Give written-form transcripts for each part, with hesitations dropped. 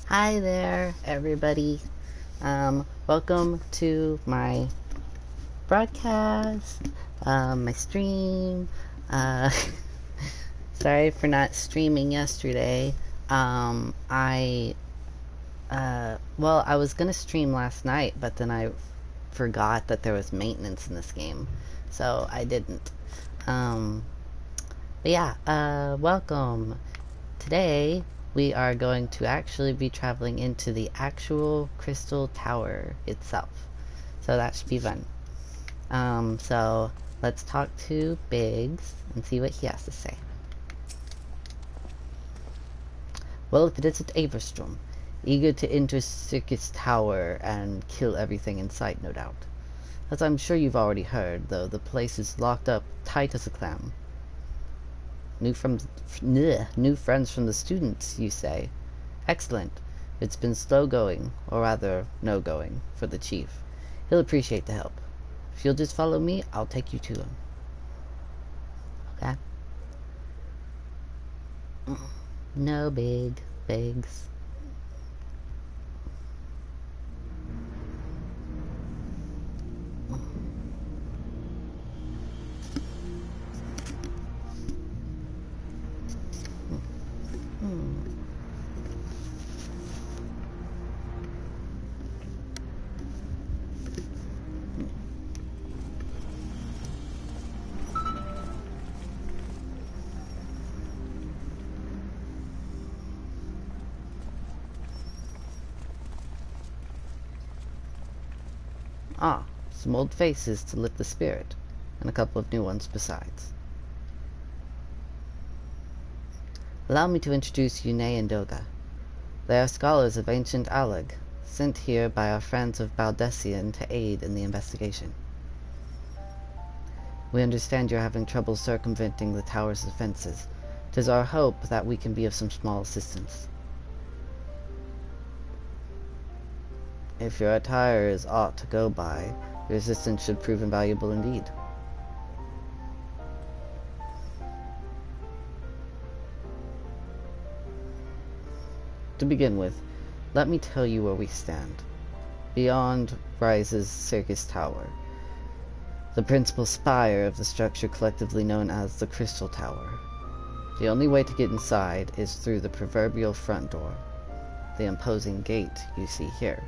Hi there, everybody. Welcome to my broadcast, my stream. Uh, sorry for not streaming yesterday. I was gonna stream last night, but then I forgot that there was maintenance in this game, so I didn't. Um, Welcome. Today, we are going to actually be traveling into the actual crystal tower itself. So that should be fun. So let's talk to Biggs and see what he has to say. Well, if it isn't Averstrom, eager to enter Circus Tower and kill everything in sight, no doubt. As I'm sure you've already heard, though, the place is locked up tight as a clam. New friends from the students, you say? Excellent. It's been slow going, or rather, no going, for the chief. He'll appreciate the help. If you'll just follow me, I'll take you to him. Okay? No bigs. Ah, some old faces to lift the spirit, and a couple of new ones besides. Allow me to introduce Yune and Doga. They are scholars of ancient Alag, sent here by our friends of Baldessian to aid in the investigation. We understand you're having trouble circumventing the tower's defenses. 'Tis our hope that we can be of some small assistance. If your attire is aught to go by, your assistance should prove invaluable indeed. To begin with, let me tell you where we stand. Beyond rises Circus Tower, the principal spire of the structure collectively known as the Crystal Tower. The only way to get inside is through the proverbial front door, the imposing gate you see here.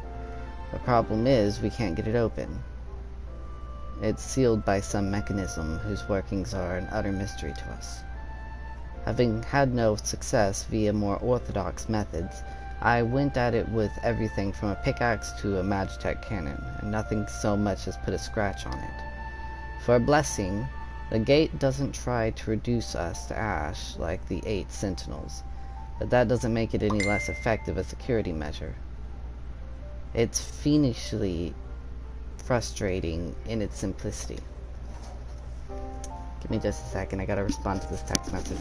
The problem is we can't get it open. It's sealed by some mechanism whose workings are an utter mystery to us. Having had no success via more orthodox methods, I went at it with everything from a pickaxe to a magitech cannon, and nothing so much as put a scratch on it. For a blessing, the gate doesn't try to reduce us to ash like the 8 sentinels, but that doesn't make it any less effective a security measure. It's fiendishly frustrating in its simplicity. Give me just a second, I gotta respond to this text message.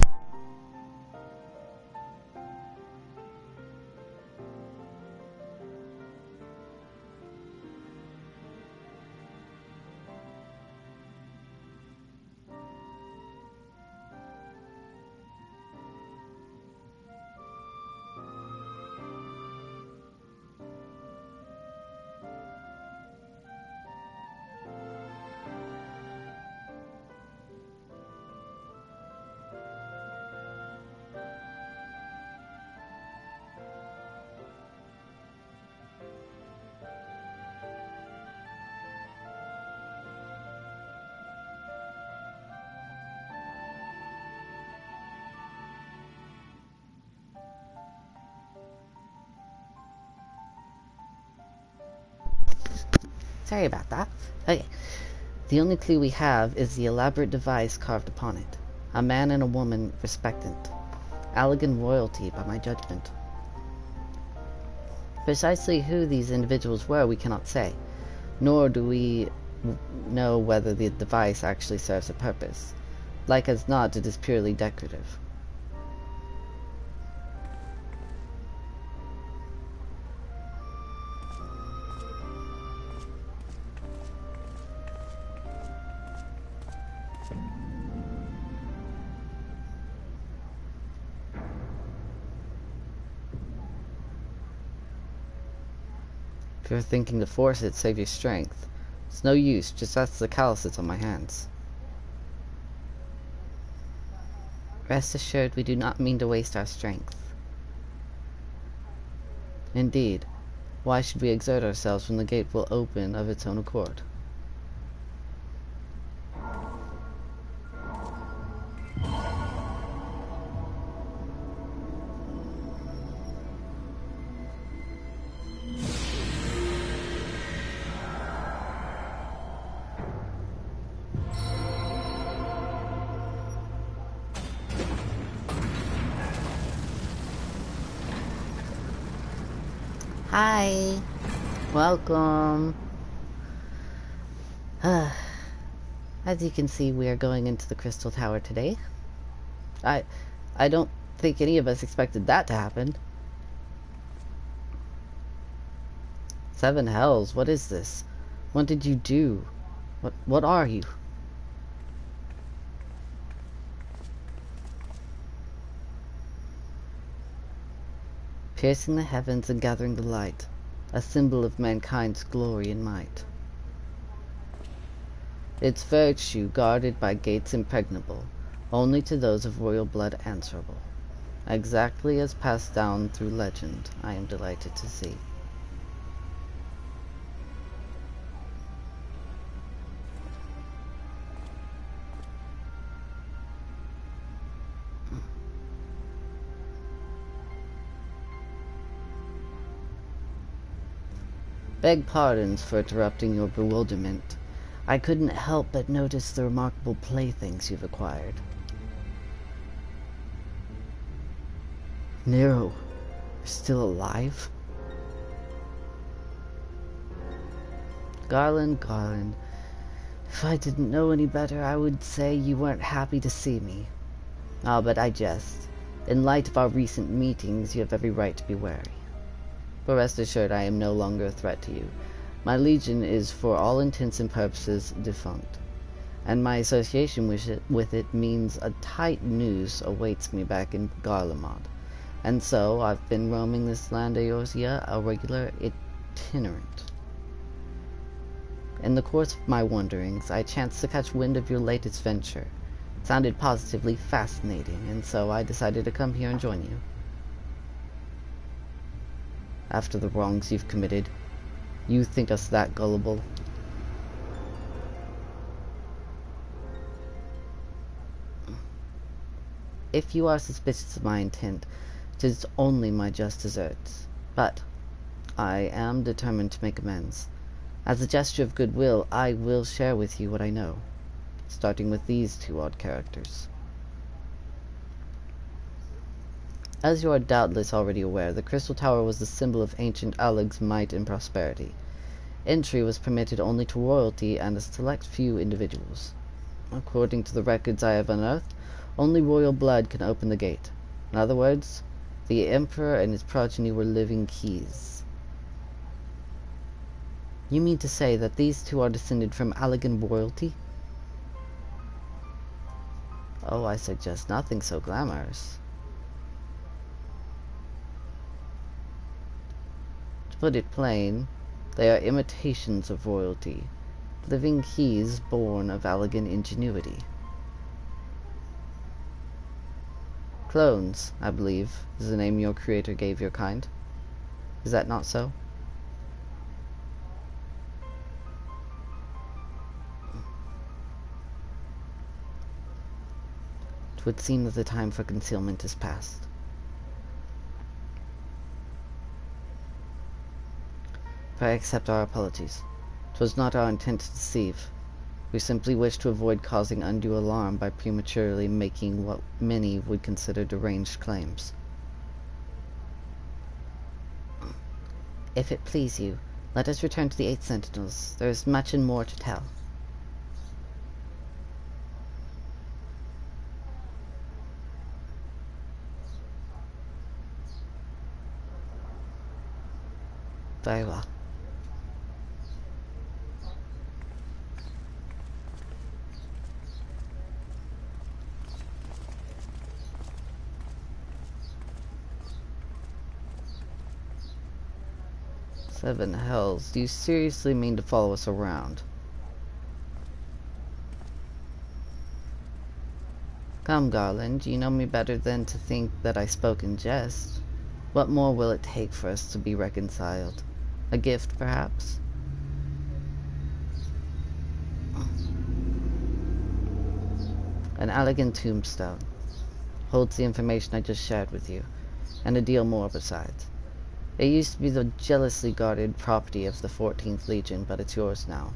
Sorry about that. Okay. The only clue we have is the elaborate device carved upon it. A man and a woman respectant. Allegan royalty, by my judgment. Precisely who these individuals were we cannot say, nor do we know whether the device actually serves a purpose. Like as not, it is purely decorative. If you're thinking to force it, save your strength. It's no use, just ask the calluses on my hands. Rest assured, we do not mean to waste our strength. Indeed, why should we exert ourselves when the gate will open of its own accord? Hi. Welcome. As you can see, we are going into the Crystal Tower today. I don't think any of us expected that to happen. Seven hells, what is this? What did you do? What are you? Piercing the heavens and gathering the light, a symbol of mankind's glory and might. Its virtue guarded by gates impregnable, only to those of royal blood answerable. Exactly as passed down through legend, I am delighted to see. Beg pardons for interrupting your bewilderment. I couldn't help but notice the remarkable playthings you've acquired. Nero, you're still alive? Garland, if I didn't know any better, I would say you weren't happy to see me. Ah, but I jest. In light of our recent meetings, you have every right to be wary. But rest assured, I am no longer a threat to you. My legion is, for all intents and purposes, defunct, and my association with it means a tight noose awaits me back in Garlemald. And so, I've been roaming this land of Eorzea, a regular itinerant. In the course of my wanderings, I chanced to catch wind of your latest venture. It sounded positively fascinating, and so I decided to come here and join you. After the wrongs you've committed, you think us that gullible? If you are suspicious of my intent, 'tis only my just deserts. But I am determined to make amends. As a gesture of goodwill, I will share with you what I know, starting with these two odd characters. As you are doubtless already aware, the Crystal Tower was the symbol of ancient Alleg's might and prosperity. Entry was permitted only to royalty and a select few individuals. According to the records I have unearthed, only royal blood can open the gate. In other words, the Emperor and his progeny were living keys. You mean to say that these two are descended from Allegan royalty? Oh, I suggest nothing so glamorous. To put it plain, they are imitations of royalty, living keys born of Allegan ingenuity. Clones, I believe, is the name your creator gave your kind. Is that not so? It would seem that the time for concealment is past. Pray accept our apologies. 'Twas not our intent to deceive. We simply wished to avoid causing undue alarm by prematurely making what many would consider deranged claims. If it please you, let us return to the 8 Sentinels. There is much and more to tell. Very well. 7 hells. Do you seriously mean to follow us around? Come, Garland, you know me better than to think that I spoke in jest. What more will it take for us to be reconciled? A gift, perhaps? An elegant tombstone. Holds the information I just shared with you, and a deal more besides. It used to be the jealously guarded property of the 14th Legion, but it's yours now.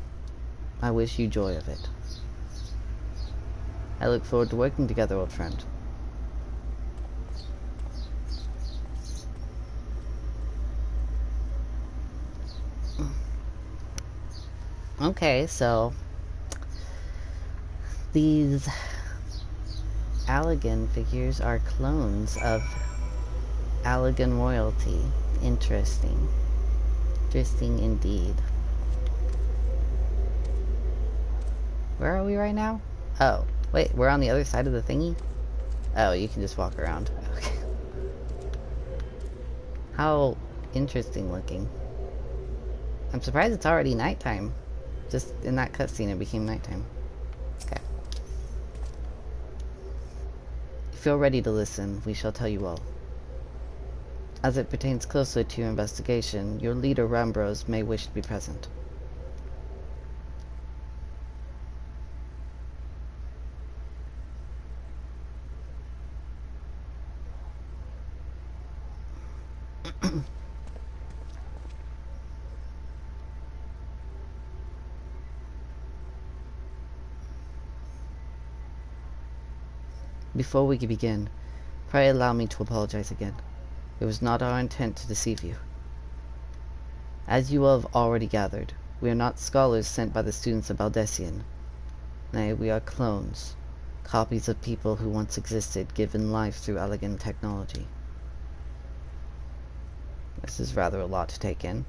I wish you joy of it. I look forward to working together, old friend. Okay, so these Allegan figures are clones of Allegan royalty. Interesting. Interesting indeed. Where are we right now? Oh, wait, we're on the other side of the thingy? Oh, you can just walk around. Okay. How interesting looking. I'm surprised it's already nighttime. Just in that cutscene it became nighttime. Okay. If you're ready to listen, we shall tell you all. As it pertains closely to your investigation, your leader Rambrose may wish to be present. Before we begin, pray allow me to apologize again. It was not our intent to deceive you. As you have already gathered, we are not scholars sent by the students of Baldessian. Nay, we are clones, copies of people who once existed, given life through elegant technology. This is rather a lot to take in.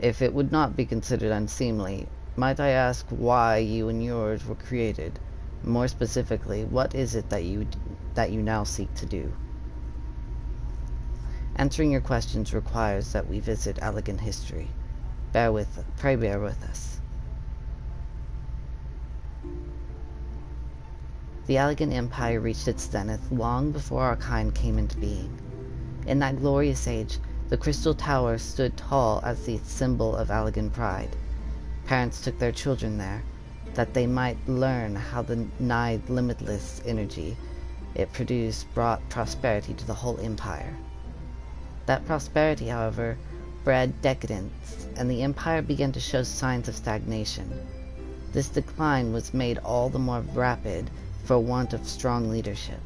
If it would not be considered unseemly, might I ask why you and yours were created? More specifically, what is it that you now seek to do? Answering your questions requires that we visit elegant history. Pray bear with us. The Allegan Empire reached its zenith long before our kind came into being. In that glorious age, the Crystal Tower stood tall as the symbol of Allegan pride. Parents took their children there, that they might learn how the nigh limitless energy it produced brought prosperity to the whole empire. That prosperity, however, bred decadence, and the empire began to show signs of stagnation. This decline was made all the more rapid for want of strong leadership.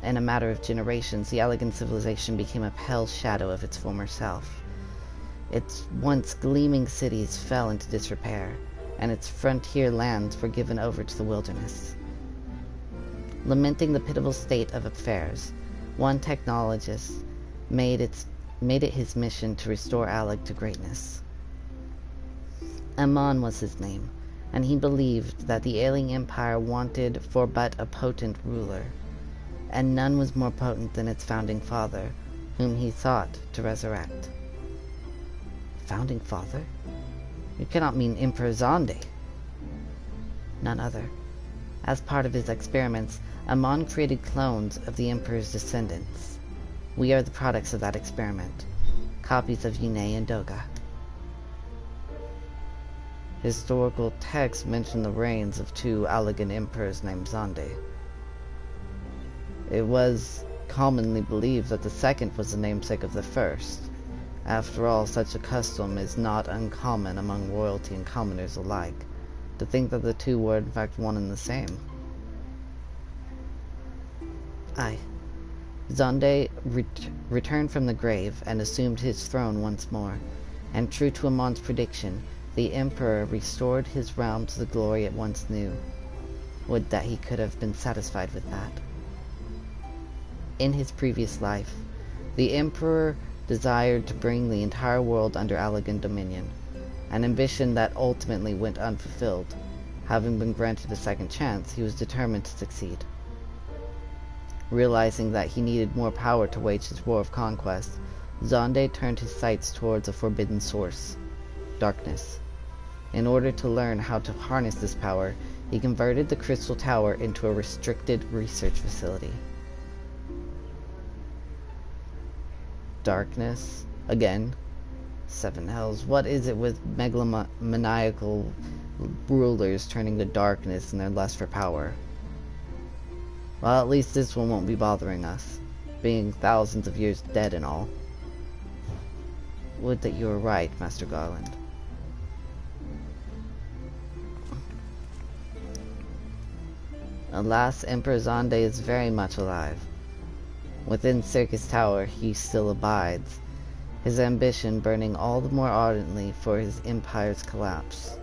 In a matter of generations, the Allegan civilization became a pale shadow of its former self. Its once gleaming cities fell into disrepair, and its frontier lands were given over to the wilderness. Lamenting the pitiable state of affairs, one technologist made it his mission to restore Alleg to greatness. Amon was his name, and he believed that the ailing empire wanted for but a potent ruler, and none was more potent than its founding father, whom he sought to resurrect. Founding father? You cannot mean Emperor Zonde. None other. As part of his experiments, Amon created clones of the Emperor's descendants. We are the products of that experiment, copies of Yune and Doga. Historical texts mention the reigns of 2 Allegan emperors named Zonde. It was commonly believed that the second was the namesake of the first. After all, such a custom is not uncommon among royalty and commoners alike, to think that the two were in fact one and the same. Aye. Zonde returned from the grave and assumed his throne once more, and true to Amon's prediction, the Emperor restored his realm to the glory it once knew. Would that he could have been satisfied with that. In his previous life, the Emperor desired to bring the entire world under Allegan dominion, an ambition that ultimately went unfulfilled. Having been granted a second chance, he was determined to succeed. Realizing that he needed more power to wage his war of conquest, Zonde turned his sights towards a forbidden source, darkness. In order to learn how to harness this power, he converted the Crystal Tower into a restricted research facility. Darkness? Again? Seven hells. What is it with megalomaniacal rulers turning to darkness in their lust for power? Well, at least this one won't be bothering us, being thousands of years dead and all. Would that you were right, Master Garland. Alas, Emperor Zonde is very much alive. Within Circus Tower he still abides, his ambition burning all the more ardently for his empire's collapse.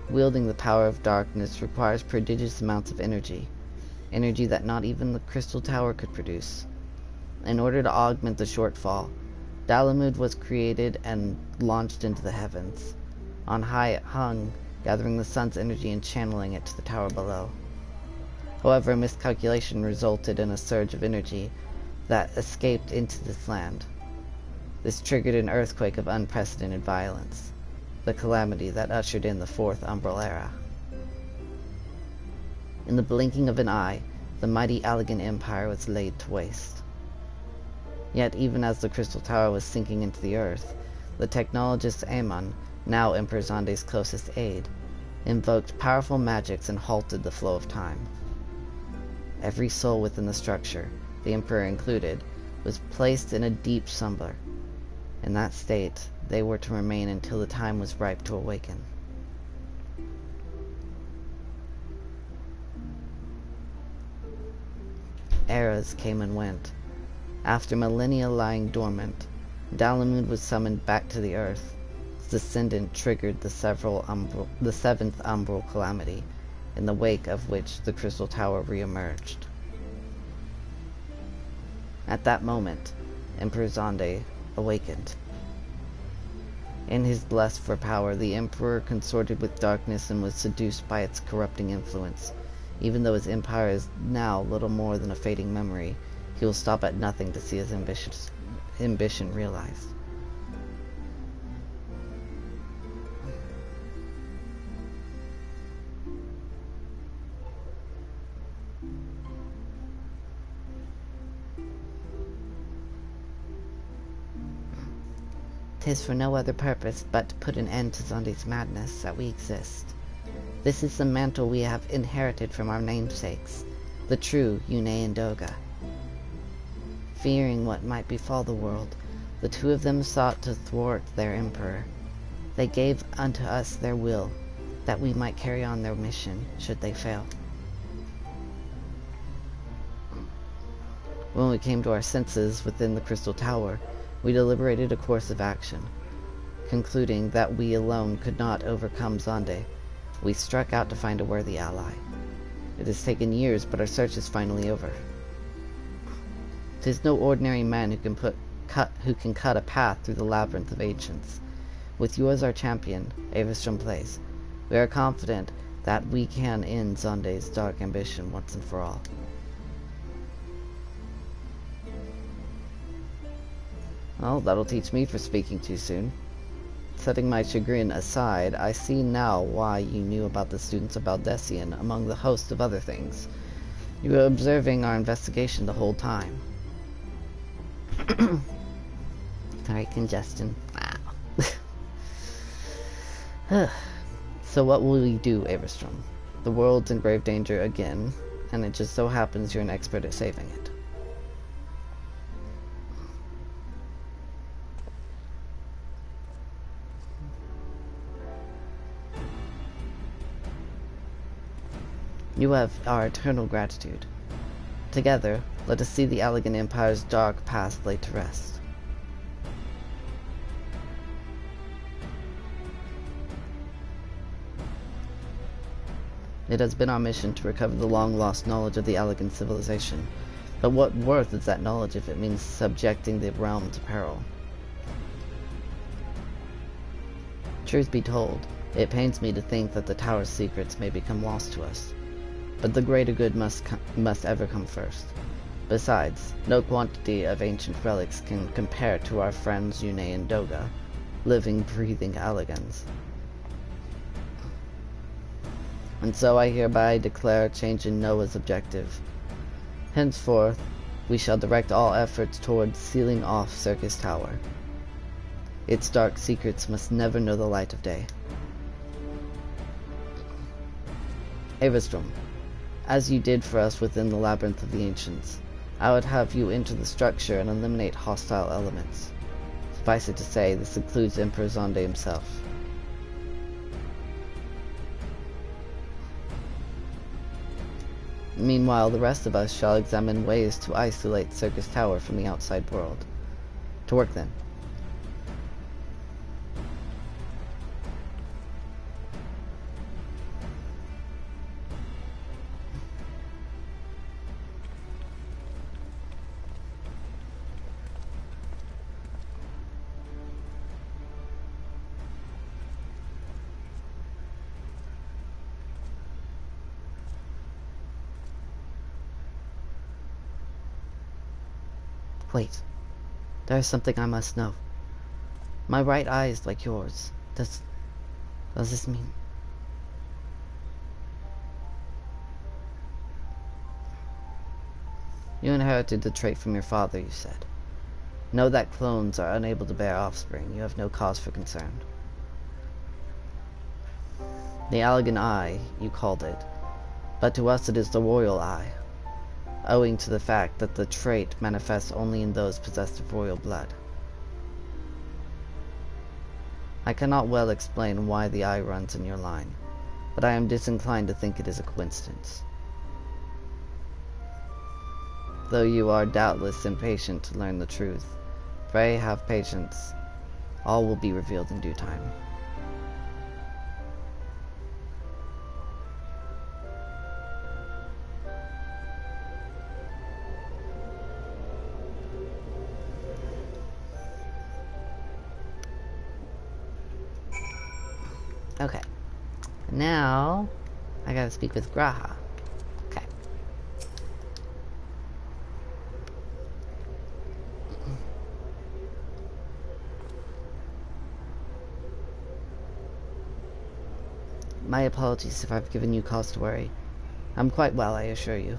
Wielding the power of darkness requires prodigious amounts of energy that not even the Crystal Tower could produce. In order to augment the shortfall, Dalamud was created and launched into the heavens. On high it hung, gathering the sun's energy and channeling it to the tower below. However, a miscalculation resulted in a surge of energy that escaped into this land. This triggered an earthquake of unprecedented violence, the calamity that ushered in the Fourth Umbral Era. In the blinking of an eye, the mighty Allegan Empire was laid to waste. Yet even as the Crystal Tower was sinking into the earth, the technologist Amon, now Emperor Zonde's closest aide, invoked powerful magics and halted the flow of time. Every soul within the structure, the Emperor included, was placed in a deep slumber. In that state, they were to remain until the time was ripe to awaken. Eras came and went. After millennia lying dormant, Dalamud was summoned back to the earth. His descendant triggered the seventh umbral calamity, in the wake of which the Crystal Tower re-emerged. At that moment, Emperor Zonde awakened. In his lust for power, the Emperor consorted with darkness and was seduced by its corrupting influence. Even though his empire is now little more than a fading memory, he will stop at nothing to see his ambition realized. "'Tis for no other purpose but to put an end to Zonde's madness that we exist. This is the mantle we have inherited from our namesakes, the true Yune and Doga. Fearing what might befall the world, the two of them sought to thwart their emperor. They gave unto us their will, that we might carry on their mission, should they fail. When we came to our senses within the Crystal Tower, we deliberated a course of action. Concluding that we alone could not overcome Zonde, we struck out to find a worthy ally. It has taken years, but our search is finally over. 'Tis no ordinary man who can cut a path through the labyrinth of ancients. With you as our champion, Avestrom Place, we are confident that we can end Zonde's dark ambition once and for all. Well, that'll teach me for speaking too soon. Setting my chagrin aside, I see now why you knew about the students of Baldessian, among the host of other things. You were observing our investigation the whole time. Sorry, congestion. So what will we do, Avestrom? The world's in grave danger again, and it just so happens you're an expert at saving it. You have our eternal gratitude. Together, let us see the Allegan Empire's dark past laid to rest. It has been our mission to recover the long-lost knowledge of the Allegan civilization, but what worth is that knowledge if it means subjecting the realm to peril? Truth be told, It pains me to think that the tower's secrets may become lost to us. But the greater good must ever come first. Besides, no quantity of ancient relics can compare to our friends Yune and Doga, living, breathing elegance. And so I hereby declare change in Noah's objective. Henceforth, we shall direct all efforts towards sealing off Circus Tower. Its dark secrets must never know the light of day. Avastrom, as you did for us within the Labyrinth of the Ancients, I would have you enter the structure and eliminate hostile elements. Suffice it to say, this includes Emperor Zonde himself. Meanwhile, the rest of us shall examine ways to isolate Circus Tower from the outside world. To work then. Wait. There is something I must know. My right eye is like yours. Does this mean? You inherited the trait from your father, you said. Know that clones are unable to bear offspring. You have no cause for concern. The Allegan Eye, you called it. But to us it is the Royal Eye, owing to the fact that the trait manifests only in those possessed of royal blood. I cannot well explain why the eye runs in your line, but I am disinclined to think it is a coincidence. Though you are doubtless impatient to learn the truth, pray have patience. All will be revealed in due time. Okay. Now, I gotta speak with Graha. Okay. My apologies if I've given you cause to worry. I'm quite well, I assure you.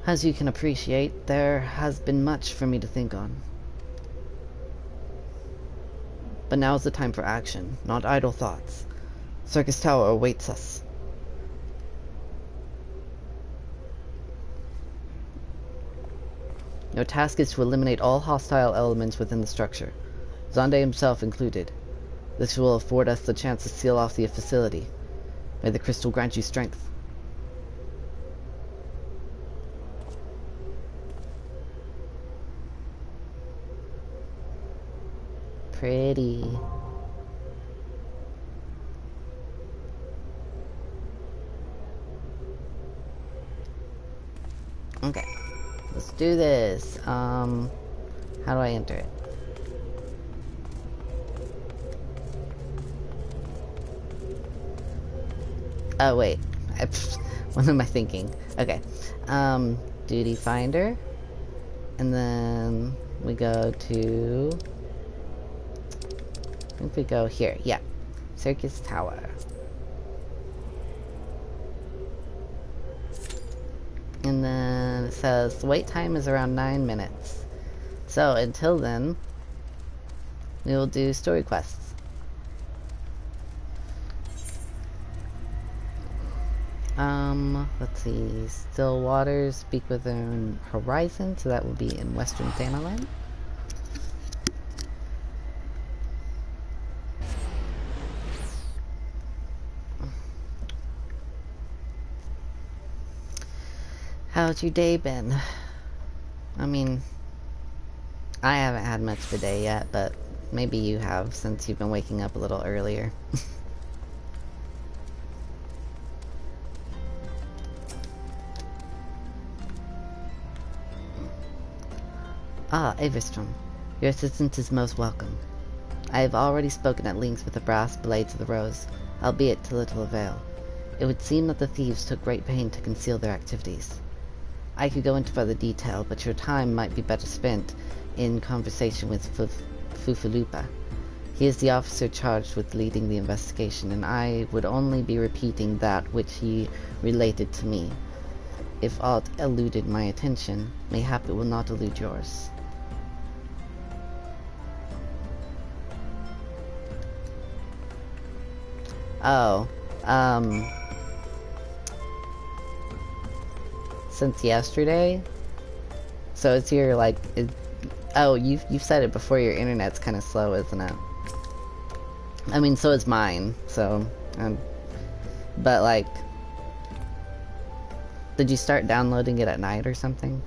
As you can appreciate, there has been much for me to think on. But now is the time for action, not idle thoughts. Circus Tower awaits us. Your task is to eliminate all hostile elements within the structure, Zonde himself included. This will afford us the chance to seal off the facility. May the crystal grant you strength. Pretty. Okay, let's do this. How do I enter it? Oh wait, what am I thinking? Okay, duty finder, and then we go to, I think we go here, yeah, Circus Tower. And then it says the wait time is around 9 minutes. So until then, we will do story quests. Let's see. Still waters speak within horizon, so that will be in Western Thanalan. How's your day been? I mean, I haven't had much of a day yet, but maybe you have, since you've been waking up a little earlier. Ah, Avastrom, your assistance is most welcome. I have already spoken at length with the brass blades of the rose. albeit to little avail. It would seem that the thieves took great pain to conceal their activities. I could go into further detail, but your time might be better spent in conversation with Fufalupa. He is the officer charged with leading the investigation, and I would only be repeating that which he related to me. If aught eluded my attention, mayhap it will not elude yours. Oh, since yesterday? So it's your, like, oh, you've said it before, your internet's kind of slow, isn't it? I mean, so is mine, so, but, like, did you start downloading it at night or something?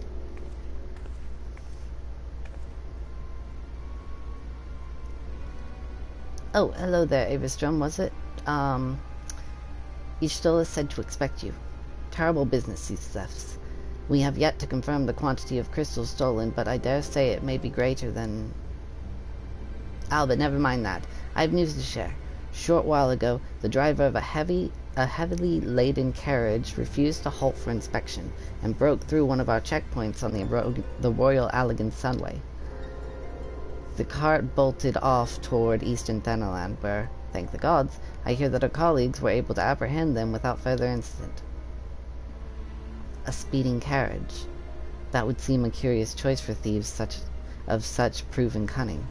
Oh, hello there, Avistrom, was it? Ishtola said to expect you. Terrible business, these thefts. We have yet to confirm the quantity of crystals stolen, but I dare say it may be greater than... but never mind that. I have news to share. Short while ago, the driver of a heavily laden carriage refused to halt for inspection and broke through one of our checkpoints on the Royal Allegan Sunway. The cart bolted off toward Eastern Thanaland, where, thank the gods, I hear that our colleagues were able to apprehend them without further incident. A speeding carriage. That would seem a curious choice for thieves of such proven cunning.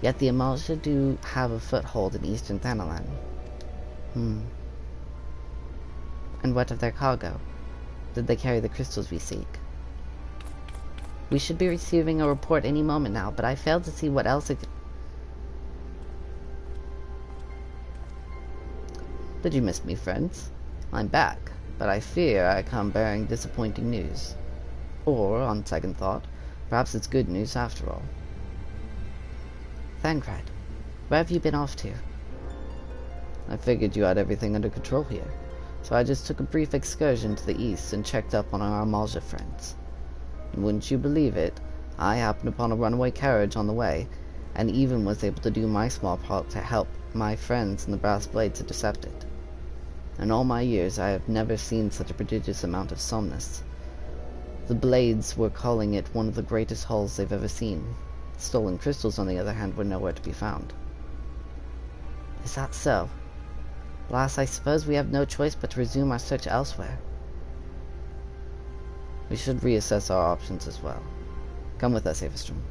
Yet the Amalja do have a foothold in Eastern Thanalan. And what of their cargo? Did they carry the crystals we seek? We should be receiving a report any moment now, but I fail to see what else it could... Did you miss me, friends? I'm back, but I fear I come bearing disappointing news. Or, on second thought, perhaps it's good news after all. Thancred, where have you been off to? I figured you had everything under control here, so I just took a brief excursion to the east and checked up on our Amalja friends. And wouldn't you believe it, I happened upon a runaway carriage on the way, and even was able to do my small part to help my friends in the Brass Blade to intercept it. In all my years, I have never seen such a prodigious amount of somnus. The Blades were calling it one of the greatest hauls they've ever seen. Stolen crystals, on the other hand, were nowhere to be found. Is that so? Alas, I suppose we have no choice but to resume our search elsewhere. We should reassess our options as well. Come with us, Avistrom.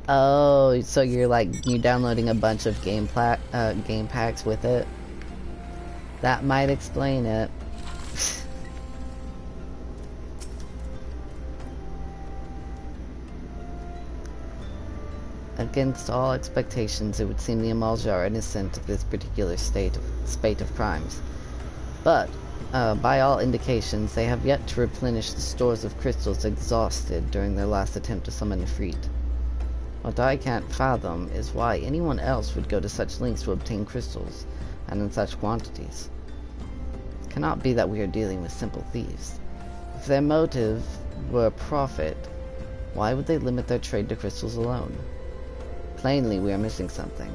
Oh, so you're downloading a bunch of game packs with it? That might explain it. Against all expectations, it would seem the Amalja are innocent of this particular spate of crimes. But, by all indications, they have yet to replenish the stores of crystals exhausted during their last attempt to summon Ifrit. What I can't fathom is why anyone else would go to such lengths to obtain crystals, and in such quantities. It cannot be that we are dealing with simple thieves. If their motive were profit, why would they limit their trade to crystals alone? Plainly, we are missing something.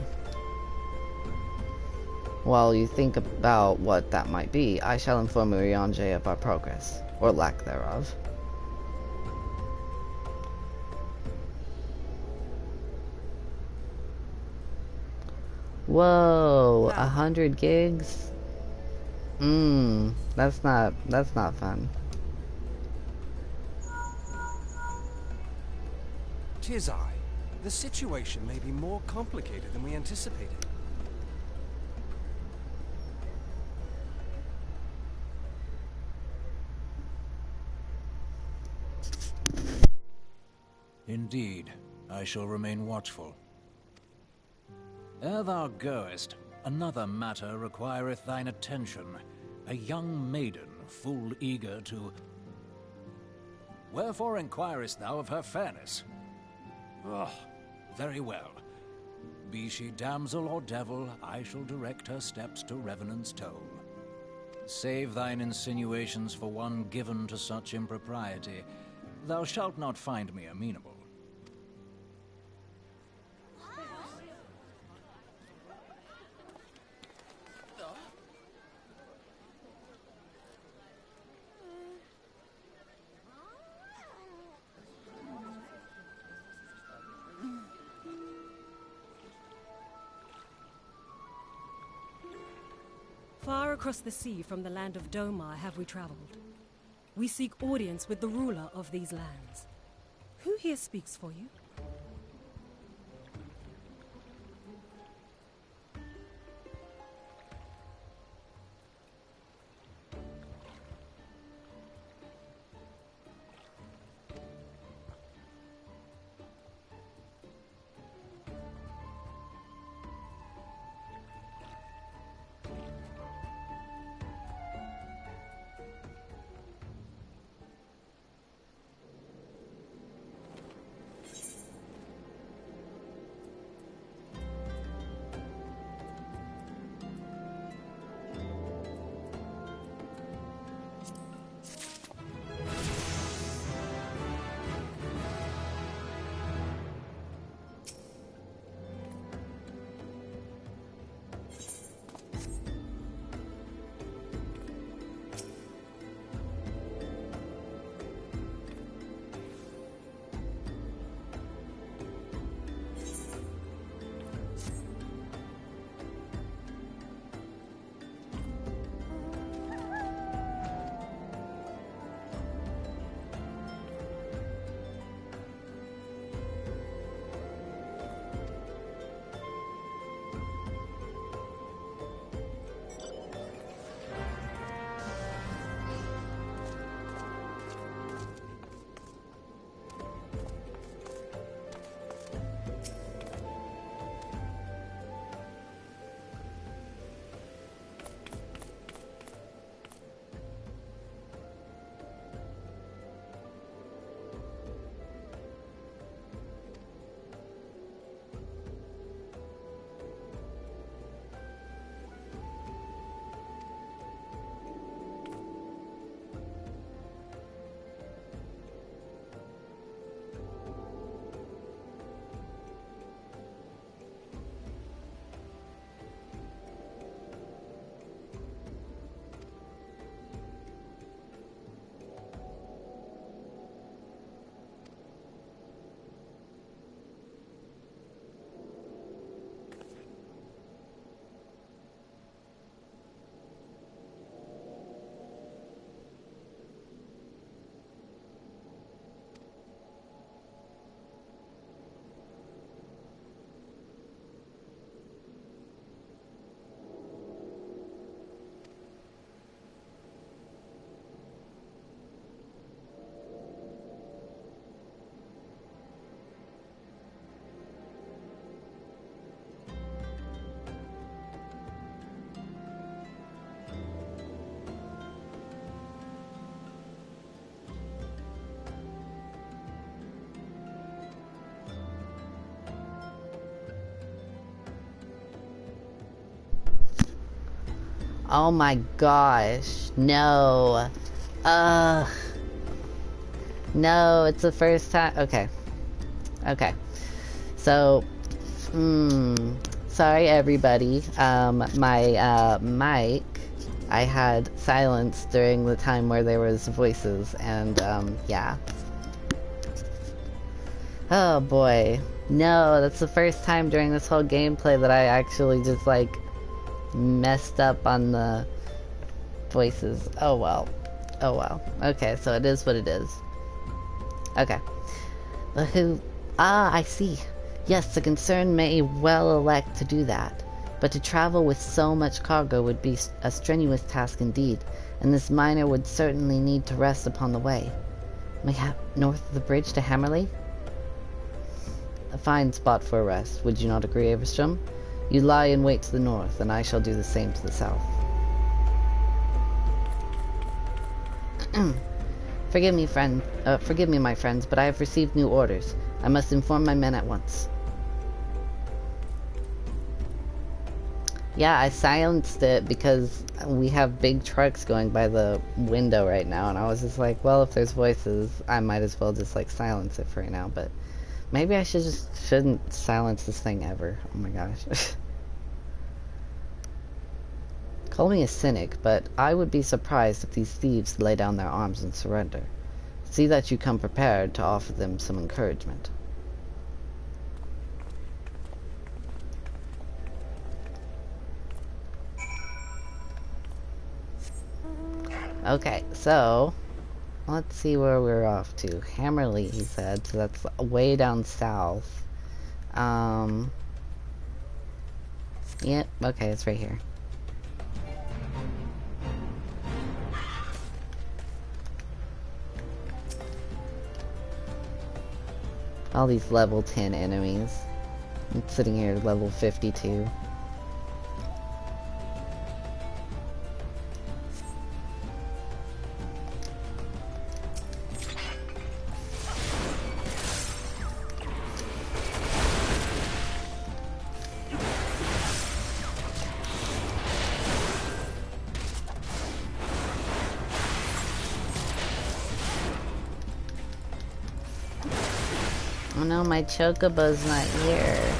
While you think about what that might be, I shall inform Urianger of our progress, or lack thereof. Whoa, 100 gigs? That's not fun. 'Tis I. The situation may be more complicated than we anticipated. Indeed, I shall remain watchful. Ere thou goest, another matter requireth thine attention. A young maiden, full eager to... Wherefore inquirest thou of her fairness? Very well. Be she damsel or devil, I shall direct her steps to Revenant's Toll. Save thine insinuations for one given to such impropriety. Thou shalt not find me amenable. Far across the sea from the land of Domar have we traveled. We seek audience with the ruler of these lands. Who here speaks for you? Oh my gosh, no. Ugh. No, it's the first time. Okay. Okay. So, sorry everybody. My mic, I had silence during the time where there was voices, and yeah. Oh boy. No, that's the first time during this whole gameplay that I actually just like messed up on the voices. Oh well. Oh well. Okay, so it is what it is. Okay. But who... Ah, I see. Yes, the concern may well elect to do that. But to travel with so much cargo would be a strenuous task indeed, and this miner would certainly need to rest upon the way. North of the bridge to Hammerley? A fine spot for a rest, would you not agree, Averstrom? You lie in wait to the north, and I shall do the same to the south. Forgive me, my friends, but I have received new orders. I must inform my men at once. Yeah, I silenced it because we have big trucks going by the window right now, and I was just like, well, if there's voices, I might as well just like silence it for right now. But maybe I shouldn't silence this thing ever. Oh my gosh. Call me a cynic, but I would be surprised if these thieves lay down their arms and surrender. See that you come prepared to offer them some encouragement. Okay, so let's see where we're off to. Hammerley, he said, so that's way down south. Yep, okay, it's right here. All these level 10 enemies. I'm sitting here at level 52. Oh no, my chocobo's not here.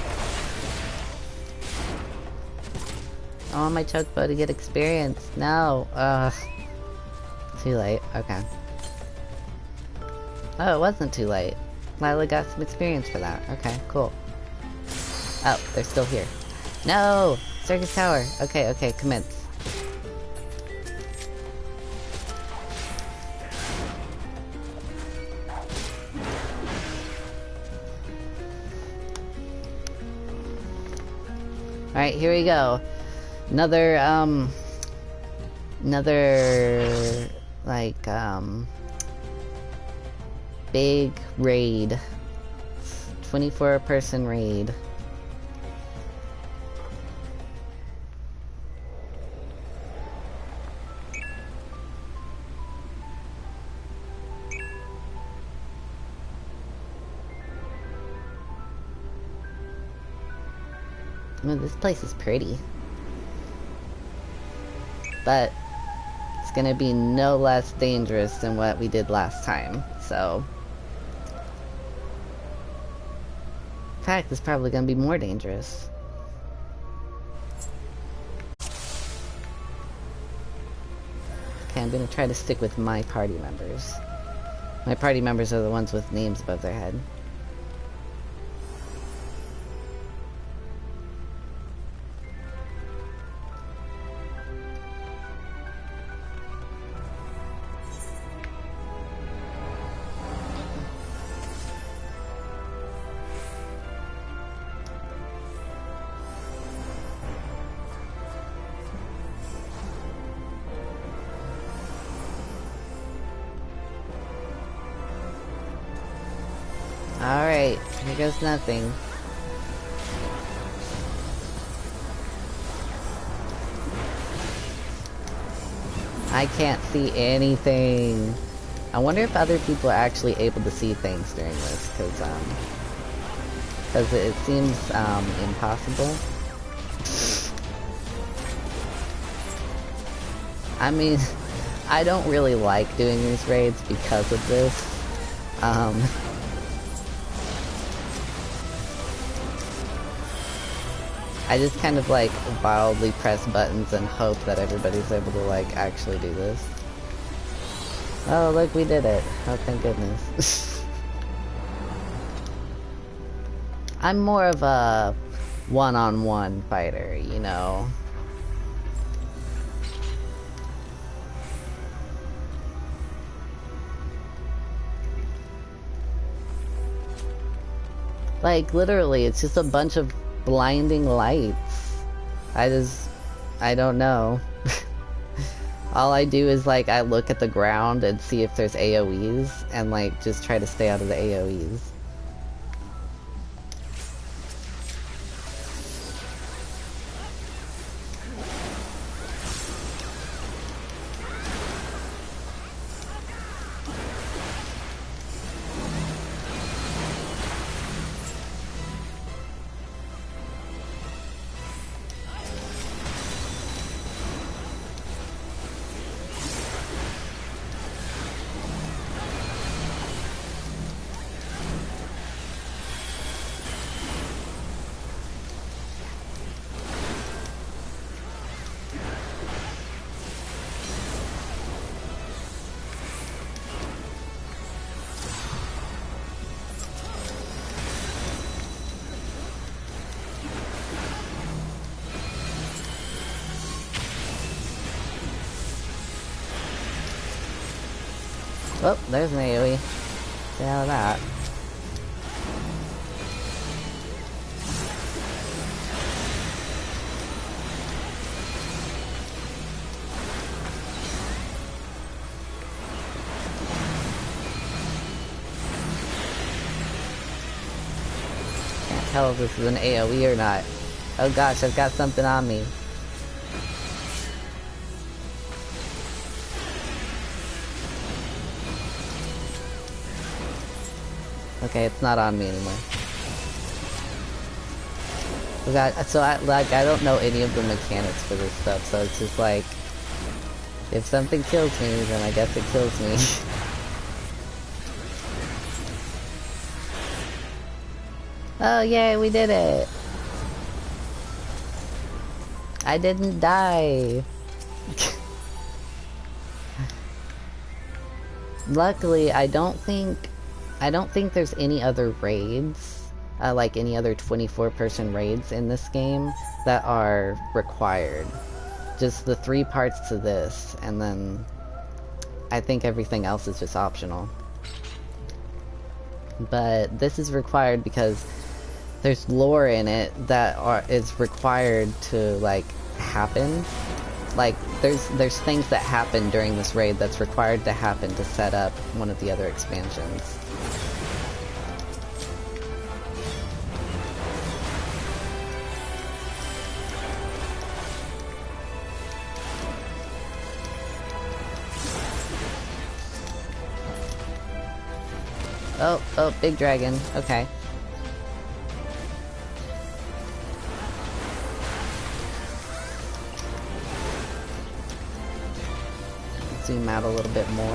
I want my chocobo to get experience. No. Too late. Okay. Oh, it wasn't too late. Lila got some experience for that. Okay, cool. Oh, they're still here. No! Circus Tower. Okay, okay, commence. Alright, here we go. Another, like, big raid. 24-person raid. I mean, this place is pretty. But it's gonna be no less dangerous than what we did last time, so... In fact, it's probably gonna be more dangerous. Okay, I'm gonna try to stick with my party members. My party members are the ones with names above their head. Alright, here goes nothing. I can't see anything. I wonder if other people are actually able to see things during this, because it seems impossible. I mean, I don't really like doing these raids because of this. I just kind of like wildly press buttons and hope that everybody's able to like actually do this. Oh look, we did it. Oh thank goodness. I'm more of a one-on-one fighter, you know. Like literally, it's just a bunch of blinding lights. I don't know. All I do is like I look at the ground and see if there's AoEs and like just try to stay out of the AoEs. Oh, there's an AoE. Get out of that. Can't tell if this is an AoE or not. Oh gosh, I've got something on me. Okay, it's not on me anymore. So I don't know any of the mechanics for this stuff, so it's just like, if something kills me, then I guess it kills me. Oh yay, we did it! I didn't die! Luckily, I don't think there's any other raids, like any other 24-person raids in this game that are required. Just the 3 parts to this, and then I think everything else is just optional. But this is required because there's lore in it that is required to, like, happen. Like, there's things that happen during this raid that's required to happen to set up one of the other expansions. Oh, big dragon. Okay. Zoom out a little bit more.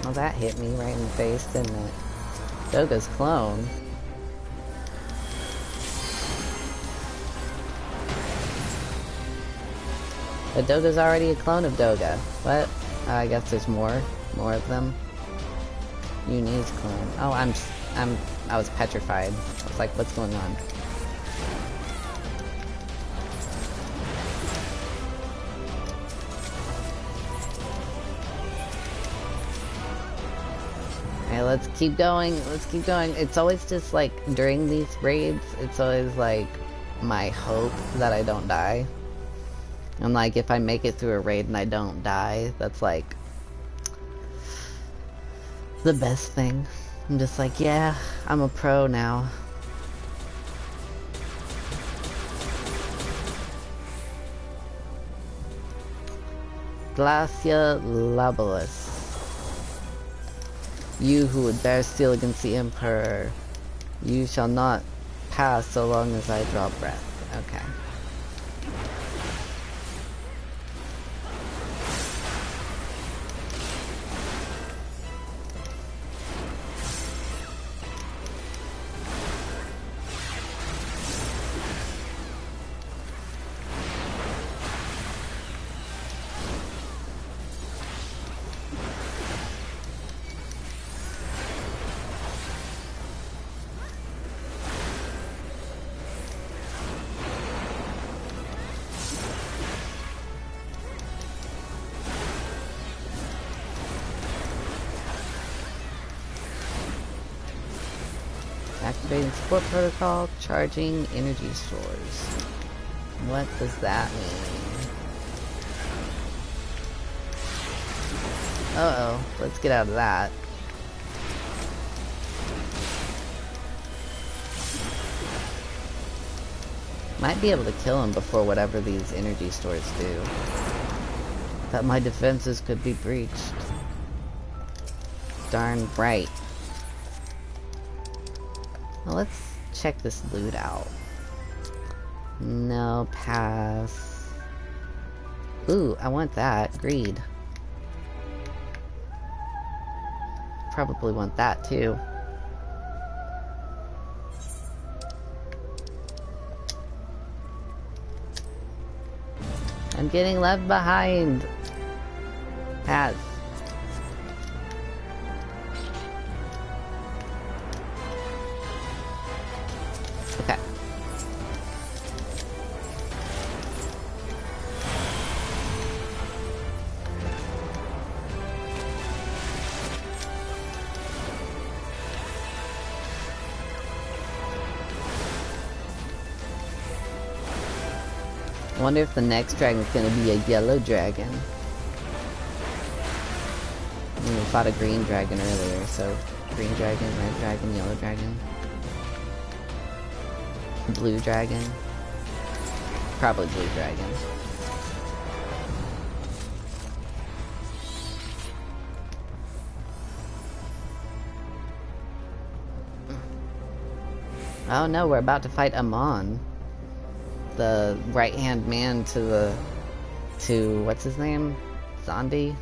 Well, that hit me right in the face, didn't it? Doga's clone. But Doga's already a clone of Doga. What? I guess there's more of them. Uni's clone. Oh, I was petrified. I was like, what's going on? Okay, let's keep going. Let's keep going. It's always just like, during these raids, it's always like my hope that I don't die. And like, if I make it through a raid and I don't die, that's like the best thing. I'm just like, yeah, I'm a pro now. Glacia Labalus. You who would bear steel against the Emperor, you shall not pass so long as I draw breath. Okay. Activating support protocol, charging energy stores. What does that mean? Uh-oh, let's get out of that. Might be able to kill him before whatever these energy stores do. That my defenses could be breached. Darn right. Well, let's check this loot out. No, pass. Ooh, I want that. Greed. Probably want that too. I'm getting left behind. Pass. Okay. I wonder if the next dragon's gonna be a yellow dragon. I mean, we fought a green dragon earlier, so green dragon, red dragon, yellow dragon. Blue dragon. Probably blue dragon. Oh no, we're about to fight Amon. The right-hand man to what's his name? Zombie?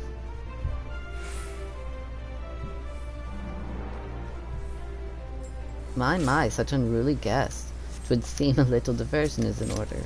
My, such unruly guests. 'Twould seem a little diversion is in order.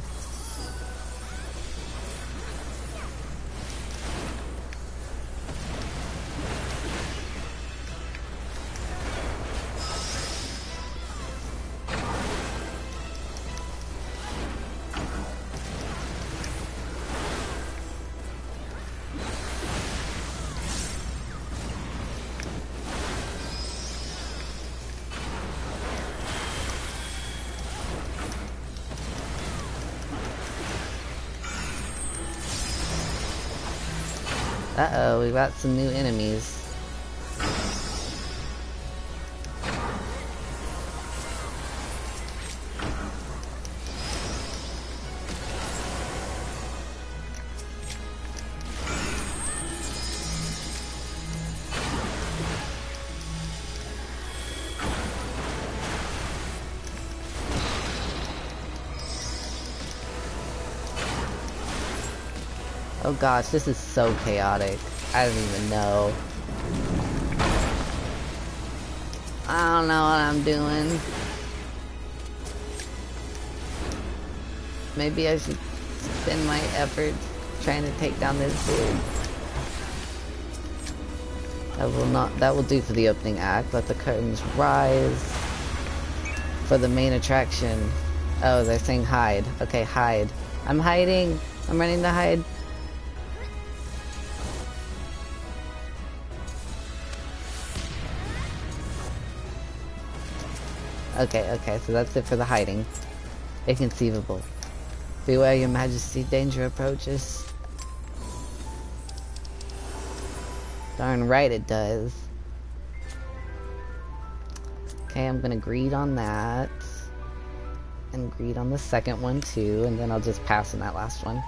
Uh-oh, we got some new enemies. Oh gosh, this is so chaotic. I don't even know. I don't know what I'm doing. Maybe I should spend my effort trying to take down this dude. That will do for the opening act. Let the curtains rise. For the main attraction. Oh, they're saying hide. Okay, hide. I'm hiding. I'm running to hide. Okay, so that's it for the hiding. Inconceivable. Beware, your majesty, danger approaches. Darn right it does. Okay, I'm gonna greed on that. And greed on the second one too, and then I'll just pass on that last one.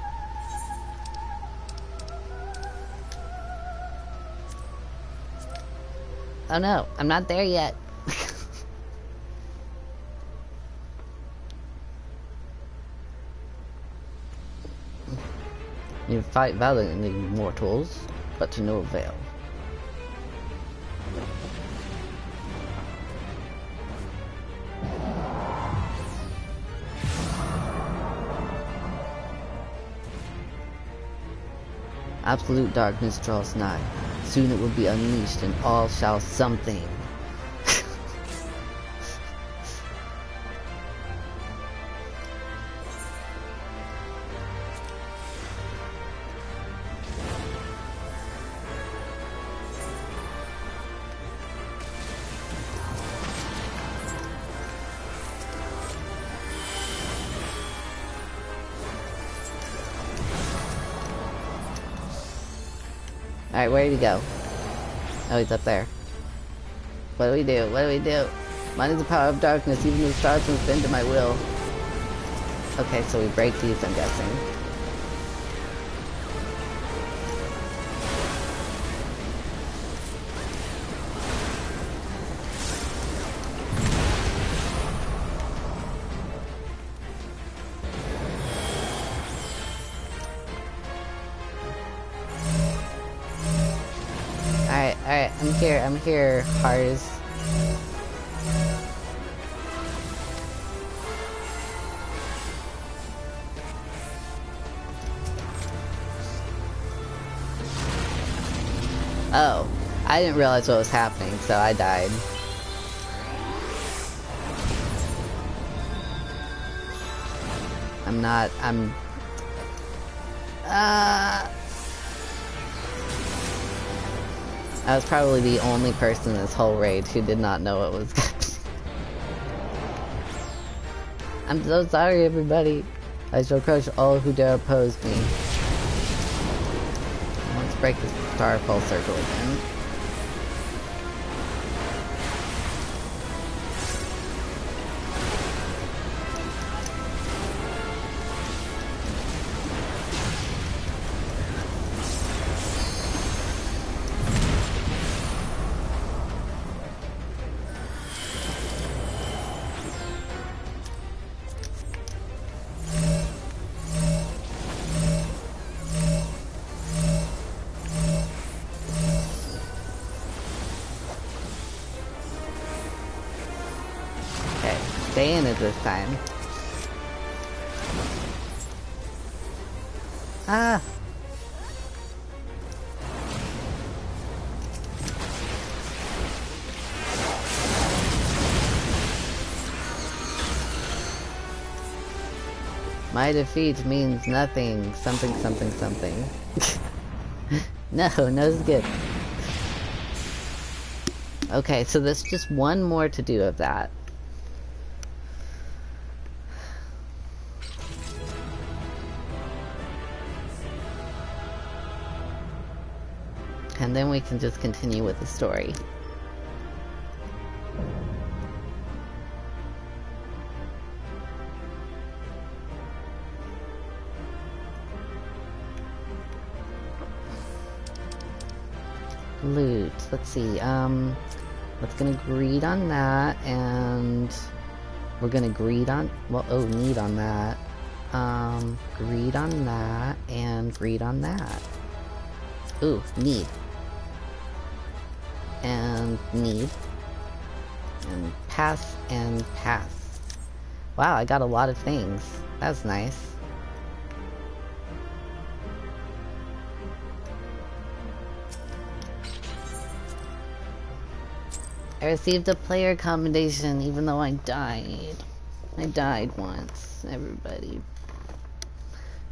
Oh no, I'm not there yet. You fight valiantly, mortals, but to no avail. Absolute darkness draws nigh. Soon it will be unleashed and all shall something. Alright, where did he go? Oh, he's up there. What do we do? What do we do? Mine is the power of darkness, even the stars must bend to my will. Okay, so we break these, I'm guessing. Alright, I'm here, Hars. Oh, I didn't realize what was happening, so I died. I was probably the only person in this whole raid who did not know what was happening. I'm so sorry, everybody. I shall crush all who dare oppose me. Let's break this powerful circle again. Stay in it this time. Ah! My defeat means nothing. Something, something, something. No skip. Okay, so there's just one more to do of that. And then we can just continue with the story. Loot. Let's see. Let's gonna greed on that, and we're gonna greed on. Well, oh, need on that. Greed on that, and greed on that. Ooh, need. And need. And pass and pass. Wow, I got a lot of things. That's nice. I received a player commendation even though I died. I died once, everybody.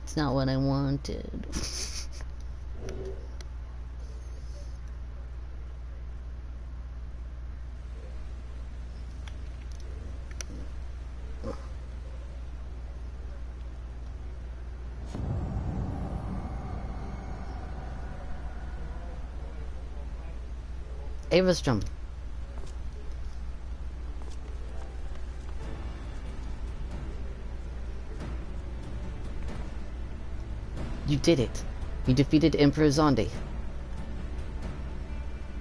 It's not what I wanted. Avastrom. You did it. You defeated Emperor Zonde.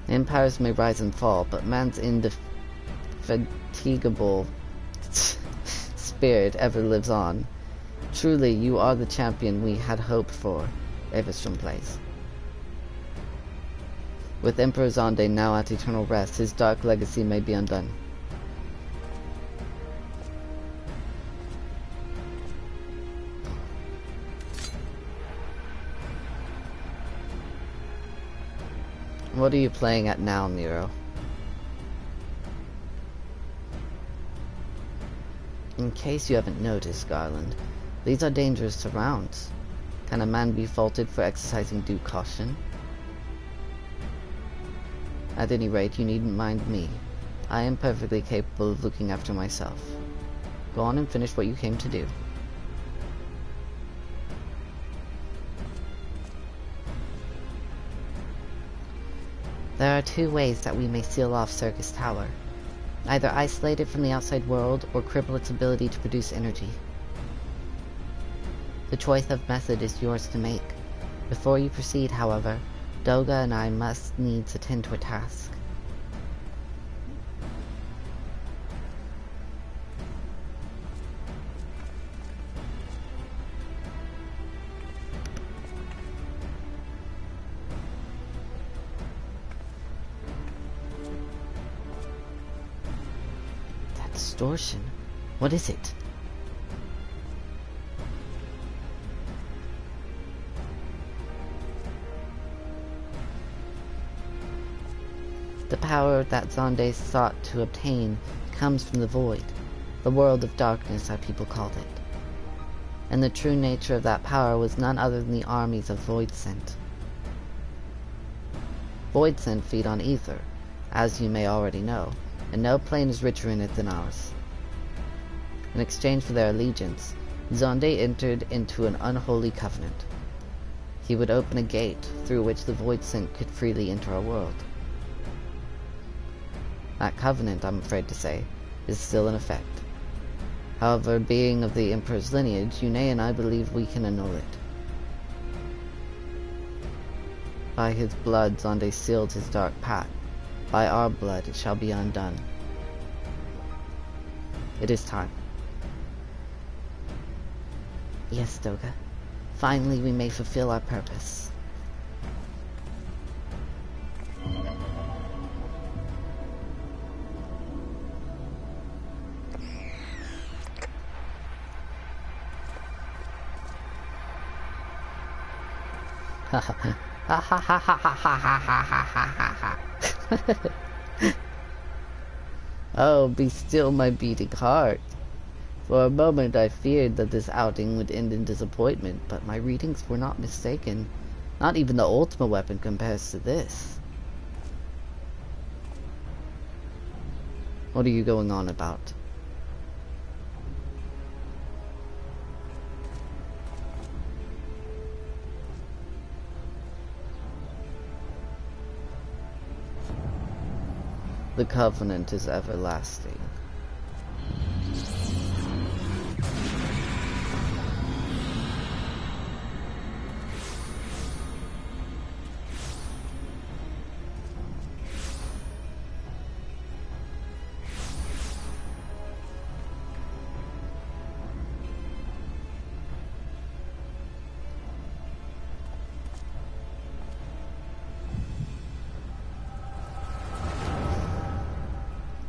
Empires may rise and fall, but man's indefatigable spirit ever lives on. Truly, you are the champion we had hoped for, Avastrom Place. With Emperor Zonde now at eternal rest, his dark legacy may be undone. What are you playing at now, Nero? In case you haven't noticed, Garland, these are dangerous surrounds. Can a man be faulted for exercising due caution? At any rate, you needn't mind me. I am perfectly capable of looking after myself. Go on and finish what you came to do. There are two ways that we may seal off Circus Tower. Either isolate it from the outside world, or cripple its ability to produce energy. The choice of method is yours to make. Before you proceed, however, Doga and I must needs attend to a task. That distortion. What is it? The power that Zonde sought to obtain comes from the void, the world of darkness our people called it. And the true nature of that power was none other than the armies of Voidsent. Voidsent feed on ether, as you may already know, and no plane is richer in it than ours. In exchange for their allegiance, Zonde entered into an unholy covenant. He would open a gate through which the Void Sent could freely enter our world. That covenant, I'm afraid to say, is still in effect. However, being of the Emperor's lineage, Yune and I believe we can annul it. By his blood, Zonde sealed his dark pact. By our blood, it shall be undone. It is time. Yes, Doga. Finally, we may fulfill our purpose. Ha ha ha ha ha ha ha ha ha ha. Oh, be still, my beating heart. For a moment I feared that this outing would end in disappointment, but my readings were not mistaken. Not even the Ultima weapon compares to this. What are you going on about? The covenant is everlasting.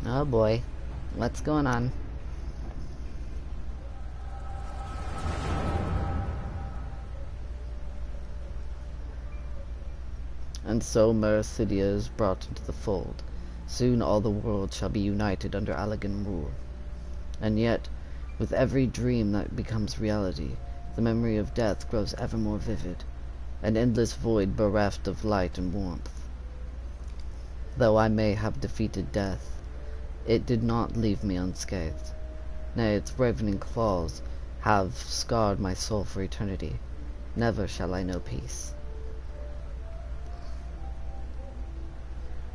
Oh boy, what's going on? And so Mericidia is brought into the fold. Soon all the world shall be united under Allegan rule. And yet, with every dream that becomes reality, the memory of death grows ever more vivid, an endless void bereft of light and warmth. Though I may have defeated death, it did not leave me unscathed. Nay, its ravening claws have scarred my soul for eternity. Never shall I know peace.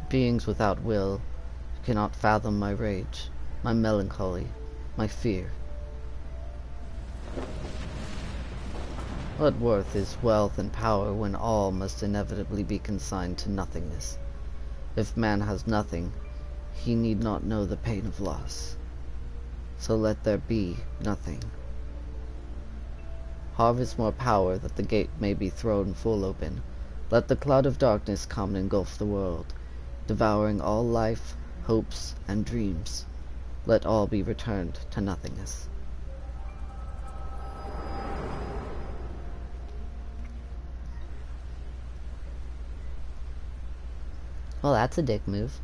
Beings without will cannot fathom my rage, my melancholy, my fear. What worth is wealth and power when all must inevitably be consigned to nothingness? If man has nothing, he need not know the pain of loss. So let there be nothing. Harvest more power that the gate may be thrown full open. Let the cloud of darkness come and engulf the world, devouring all life, hopes, and dreams. Let all be returned to nothingness. Well, that's a dick move.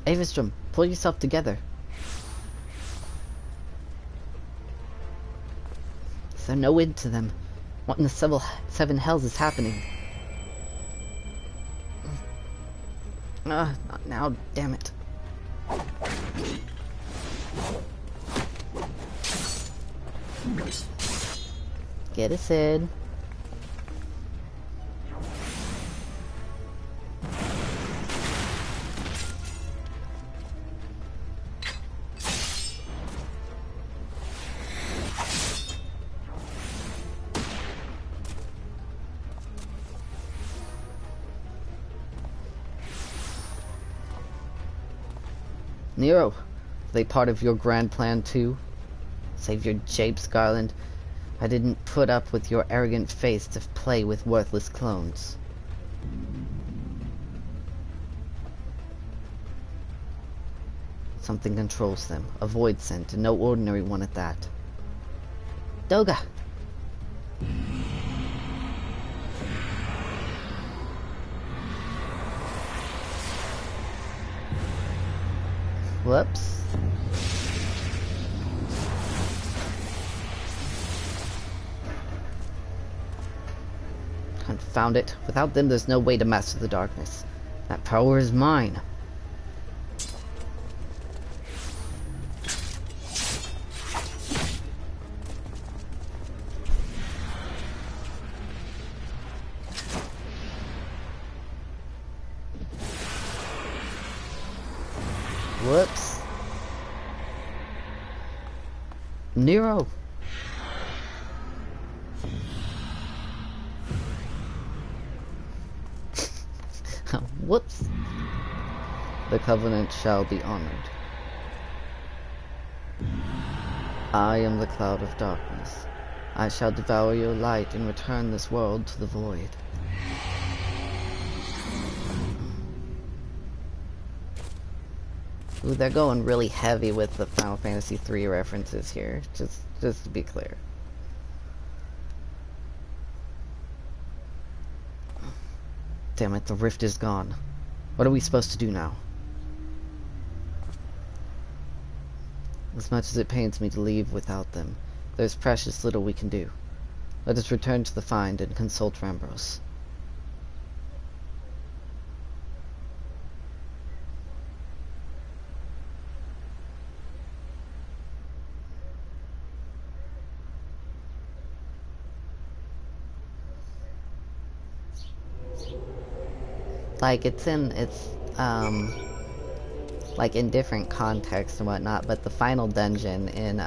Avistrom, pull yourself together. Is there no end to them? What in the seven hells is happening? Not now, damn it. Get us in. Nero, are they part of your grand plan too? Save your japes, Garland. I didn't put up with your arrogant face to play with worthless clones. Something controls them. A void scent, and no ordinary one at that. Doga! Whoops. Confound it. Without them, there's no way to master the darkness. That power is mine. Whoops. Nero. Whoops. The covenant shall be honored. I am the cloud of darkness. I shall devour your light and return this world to the void. Ooh, they're going really heavy with the Final Fantasy III references here, just to be clear. Damn it, the rift is gone. What are we supposed to do now? As much as it pains me to leave without them, there's precious little we can do. Let us return to the Find and consult Rambros. Like, it's like in different contexts and whatnot, but the final dungeon in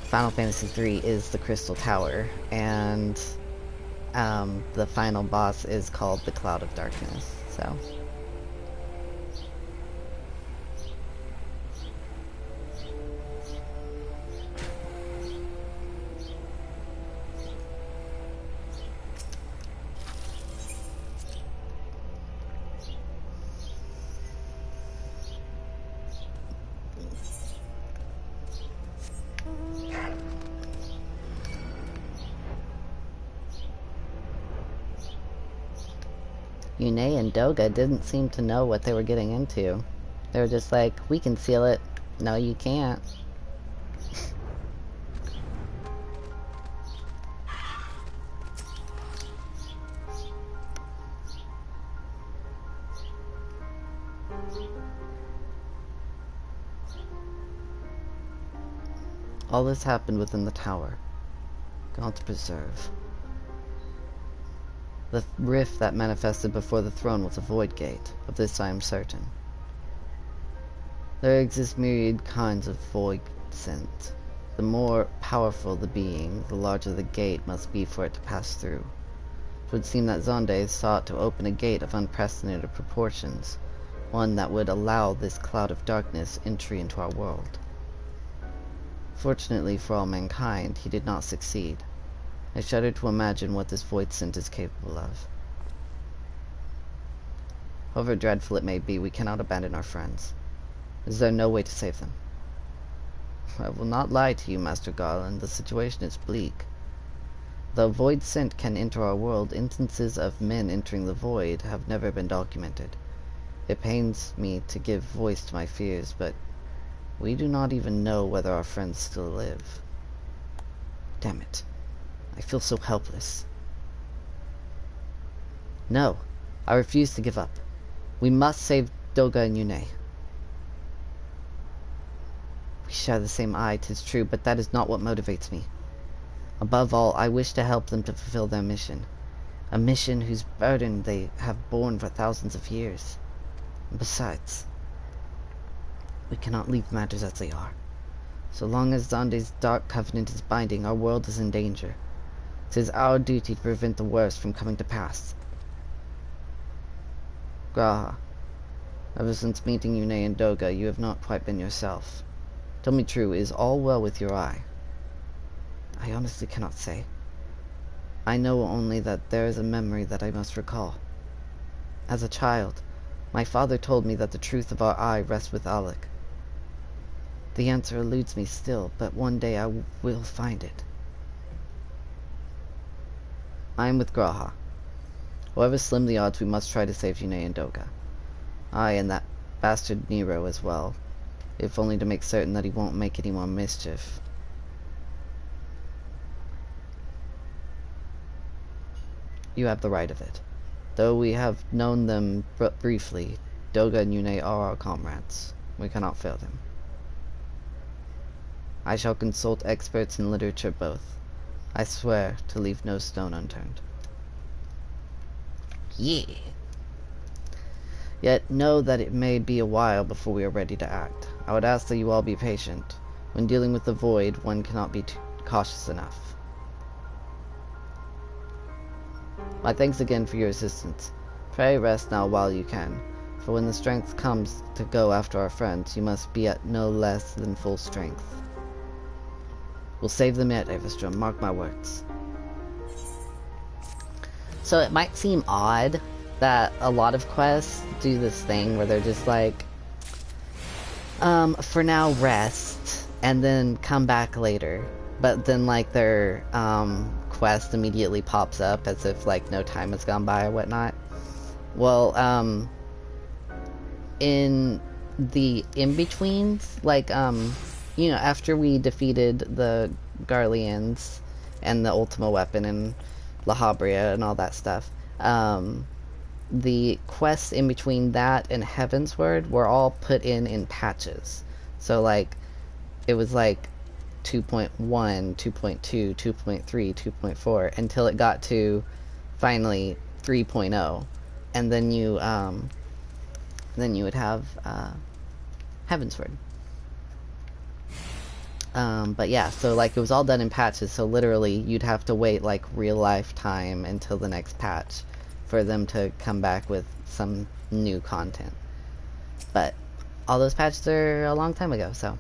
Final Fantasy III is the Crystal Tower, and the final boss is called the Cloud of Darkness, so. Yune and Doga didn't seem to know what they were getting into. They were just like, we can seal it. No, you can't. All this happened within the tower. God to preserve. The rift that manifested before the throne was a void gate. Of this I am certain. There exist myriad kinds of void scent. The more powerful the being, the larger the gate must be for it to pass through. It would seem that Zonde sought to open a gate of unprecedented proportions, one that would allow this cloud of darkness entry into our world. Fortunately for all mankind, he did not succeed. I shudder to imagine what this void scent is capable of. However dreadful it may be, we cannot abandon our friends. Is there no way to save them? I will not lie to you, Master Garland, the situation is bleak. Though void scent can enter our world, instances of men entering the void have never been documented. It pains me to give voice to my fears, but we do not even know whether our friends still live. Damn it. I feel so helpless. No, I refuse to give up. We must save Doga and Yune. We share the same eye, 'tis true, but that is not what motivates me. Above all, I wish to help them to fulfill their mission. A mission whose burden they have borne for thousands of years. And besides, we cannot leave matters as they are. So long as Zonde's dark covenant is binding, our world is in danger. 'Tis our duty to prevent the worst from coming to pass. Graha, ever since meeting Yune and Doga, you have not quite been yourself. Tell me true, is all well with your eye? I honestly cannot say. I know only that there is a memory that I must recall. As a child, my father told me that the truth of our eye rests with Alec. The answer eludes me still, but one day I will find it. I am with Graha. However slim the odds, we must try to save Yune and Doga. Aye, and that bastard Nero as well, if only to make certain that he won't make any more mischief. you have the right of it. Though we have known them briefly, Doga and Yune are our comrades. We cannot fail them. I shall consult experts in literature both. I swear to leave no stone unturned. Yeah. Yet know that it may be a while before we are ready to act. I would ask that you all be patient. When dealing with the void, one cannot be too cautious enough. My thanks again for your assistance. Pray rest now while you can, for when the strength comes to go after our friends, you must be at no less than full strength. We'll save them yet, Everstrom, mark my words. So it might seem odd that a lot of quests do this thing where they're just like, for now rest, and then come back later. But then like their quest immediately pops up as if like no time has gone by or whatnot. Well, in the in-betweens, like, you know, after we defeated the Garleans and the Ultima Weapon and La Habrea and all that stuff, the quests in between that and Heavensward were all put in patches. So like, it was like 2.1, 2.2, 2.3, 2.4 until it got to finally 3.0, and then you would have Heavensward. But yeah, so like it was all done in patches, so literally you'd have to wait like real life time until the next patch for them to come back with some new content. But all those patches are a long time ago, so.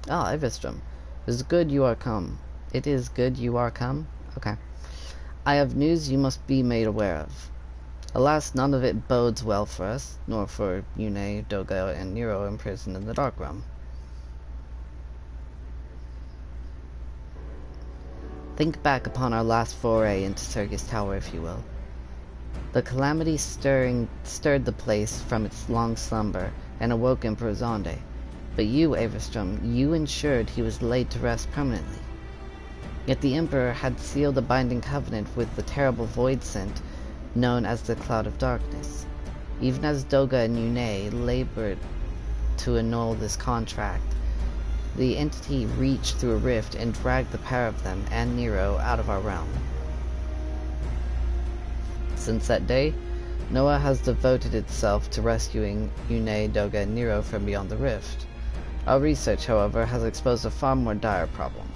Ah, Everstrom. It is good you are come. It is good you are come? Okay. I have news you must be made aware of. Alas, none of it bodes well for us, nor for Yune, Doga, and Nero imprisoned in the Dark Realm. Think back upon our last foray into Sergis Tower, if you will. The calamity stirred the place from its long slumber and awoke Emperor Zonde. But you, Everstrom, you ensured he was laid to rest permanently. Yet the Emperor had sealed a binding covenant with the terrible void sent, known as the Cloud of Darkness. Even as Doga and Yune labored to annul this contract, the entity reached through a rift and dragged the pair of them and Nero out of our realm. Since that day, Noah has devoted itself to rescuing Yune, Doga, and Nero from beyond the rift. Our research, however, has exposed a far more dire problem.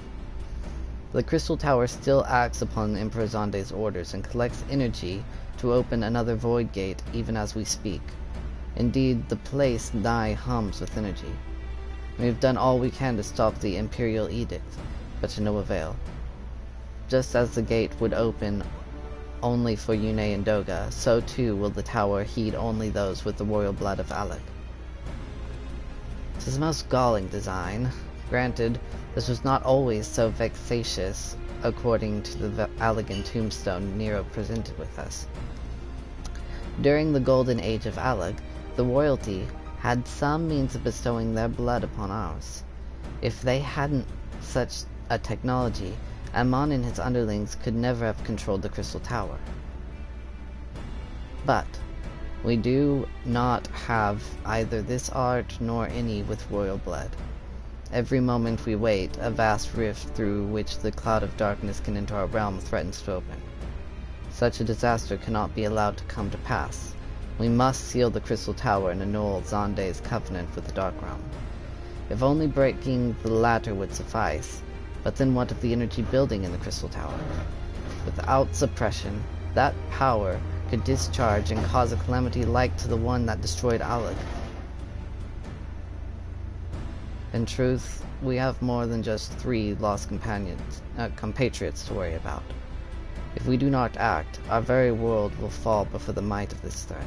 The Crystal Tower still acts upon Emperor Zonde's orders and collects energy to open another void gate even as we speak. Indeed, the place nigh hums with energy. We have done all we can to stop the Imperial Edict, but to no avail. Just as the gate would open only for Yune and Doga, so too will the tower heed only those with the royal blood of Alec. It is a most galling design. Granted, this was not always so vexatious, according to the elegant tombstone Nero presented with us. During the golden age of Alec, the royalty had some means of bestowing their blood upon ours. If they hadn't such a technology, Amon and his underlings could never have controlled the Crystal Tower. But we do not have either this art nor any with royal blood. Every moment we wait, a vast rift through which the Cloud of Darkness can enter our realm threatens to open. Such a disaster cannot be allowed to come to pass. We must seal the Crystal Tower and annul Zonde's covenant with the Dark Realm. If only breaking the latter would suffice, but then what of the energy building in the Crystal Tower? Without suppression, that power could discharge and cause a calamity like to the one that destroyed Alec. In truth, we have more than just 3 lost compatriots to worry about. If we do not act, our very world will fall before the might of this threat.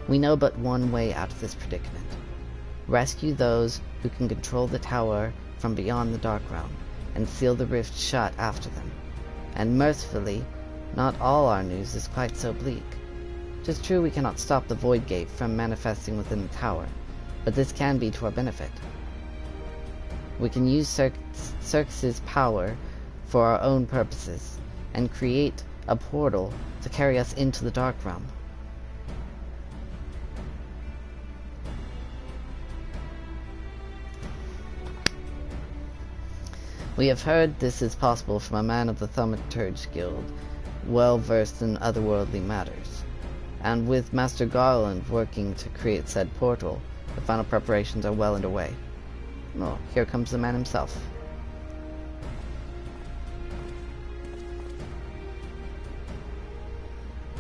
We know but one way out of this predicament. Rescue those who can control the tower from beyond the Dark Realm, and seal the rift shut after them. And mercifully, not all our news is quite so bleak. 'Tis true we cannot stop the Void Gate from manifesting within the tower, but this can be to our benefit. We can use Circus's power for our own purposes, and create a portal to carry us into the Dark Realm. We have heard this is possible from a man of the Thaumaturge Guild, well versed in otherworldly matters. And with Master Garland working to create said portal, the final preparations are well underway. Oh, here comes the man himself.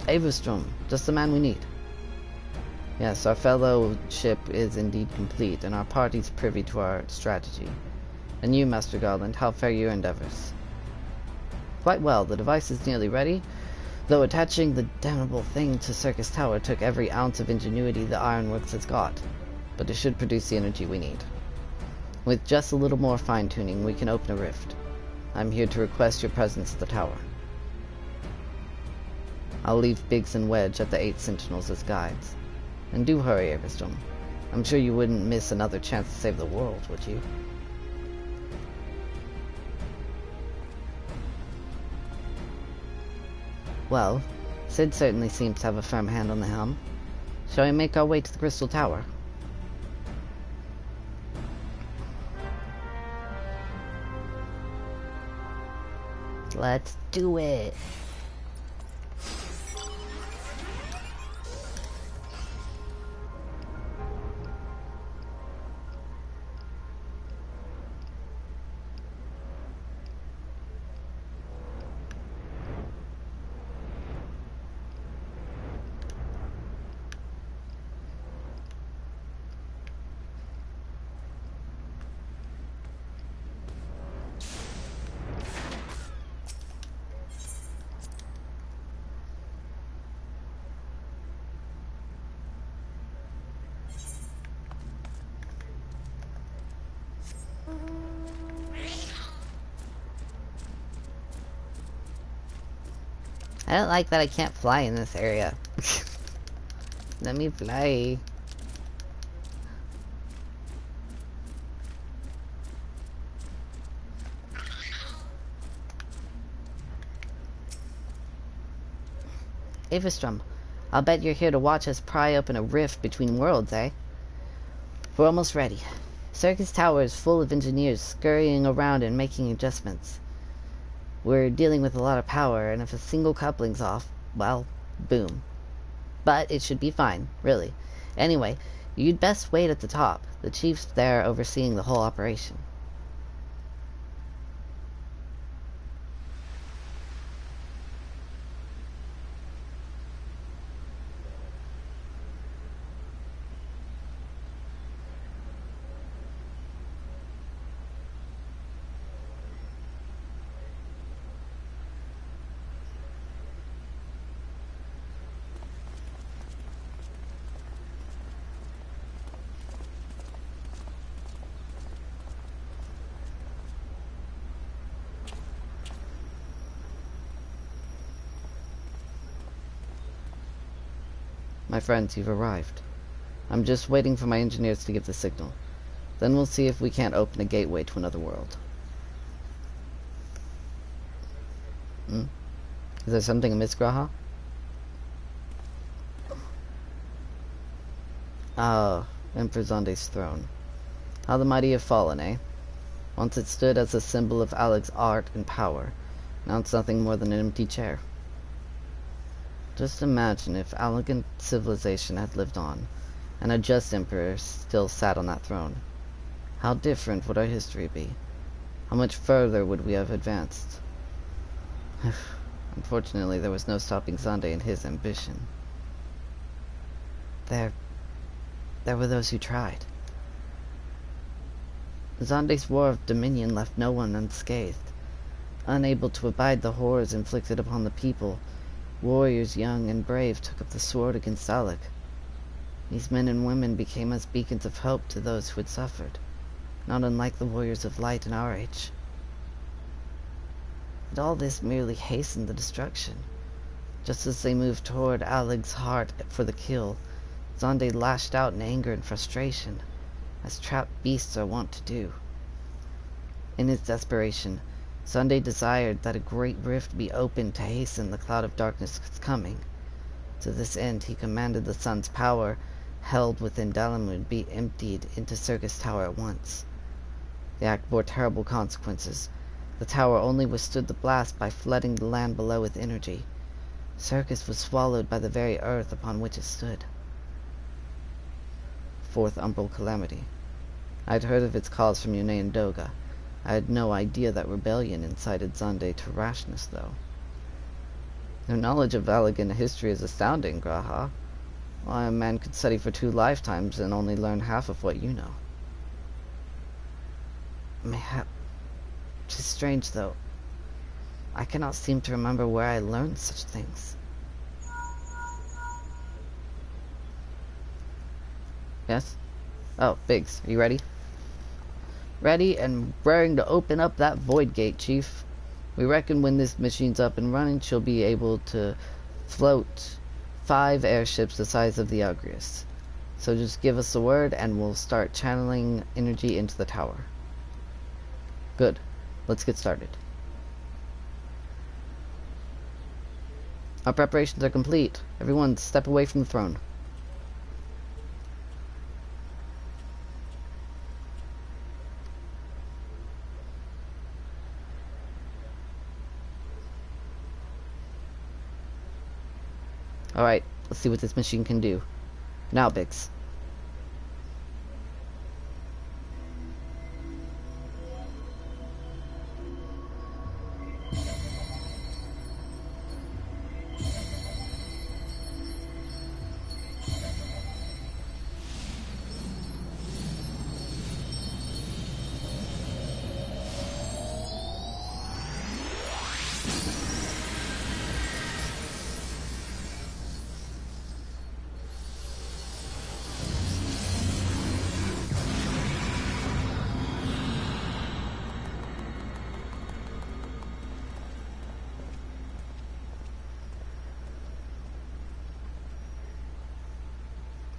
Avastrom, just the man we need. Yes, our fellowship is indeed complete, and our party's privy to our strategy. And you, Master Garland, how fare your endeavors? Quite well, the device is nearly ready, though attaching the damnable thing to Circus Tower took every ounce of ingenuity the Ironworks has got, but it should produce the energy we need. With just a little more fine-tuning, we can open a rift. I'm here to request your presence at the tower. I'll leave Biggs and Wedge at the 8 Sentinels as guides. And do hurry, Avastrom. I'm sure you wouldn't miss another chance to save the world, would you? Well, Sid certainly seems to have a firm hand on the helm. Shall we make our way to the Crystal Tower? Let's do it! I don't like that I can't fly in this area. Let me fly. Avastrom, I'll bet you're here to watch us pry open a rift between worlds, eh? We're almost ready. Circus Tower is full of engineers scurrying around and making adjustments. We're dealing with a lot of power, and if a single coupling's off, well, boom. But it should be fine, really. Anyway, you'd best wait at the top. The chief's there overseeing the whole operation. My friends, you've arrived. I'm just waiting for my engineers to give the signal. Then we'll see if we can't open a gateway to another world. Is there something amiss, Graha? Ah, Emperor Zonde's throne. How the mighty have fallen, eh? Once it stood as a symbol of Alec's art and power. Now it's nothing more than an empty chair. Just imagine if Alec civilization had lived on, and a just emperor still sat on that throne. How different would our history be? How much further would we have advanced? Unfortunately, there was no stopping Zonde in his ambition. There were those who tried. Zonde's war of dominion left no one unscathed. Unable to abide the horrors inflicted upon the people, warriors young and brave took up the sword against Alec. These men and women became as beacons of hope to those who had suffered, not unlike the warriors of light in our age. but all this merely hastened the destruction. Just as they moved toward Aleg's heart for the kill, Zonde lashed out in anger and frustration, as trapped beasts are wont to do. In his desperation, Zonde desired that a great rift be opened to hasten the cloud of darkness' coming. To this end, he commanded the sun's power held within Dalamud be emptied into Circus Tower at once. The act bore terrible consequences. The tower only withstood the blast by flooding the land below with energy. Circus was swallowed by the very earth upon which it stood. Fourth Umbral Calamity. I had heard of its cause from Yune and Doga. I had no idea that rebellion incited Zonde to rashness, though. Their knowledge of Allegan history is astounding, Graha. Why, a man could study for 2 lifetimes and only learn half of what you know. Mayhap. 'Tis strange, though. I cannot seem to remember where I learned such things. Yes? Oh, Biggs, are you ready? Ready and raring to open up that void gate, Chief. We reckon when this machine's up and running, she'll be able to float 5 airships the size of the Ugrius. So just give us the word and we'll start channeling energy into the tower. Good. Let's get started. Our preparations are complete. Everyone step away from the throne. Alright, let's see what this machine can do. Now, Biggs.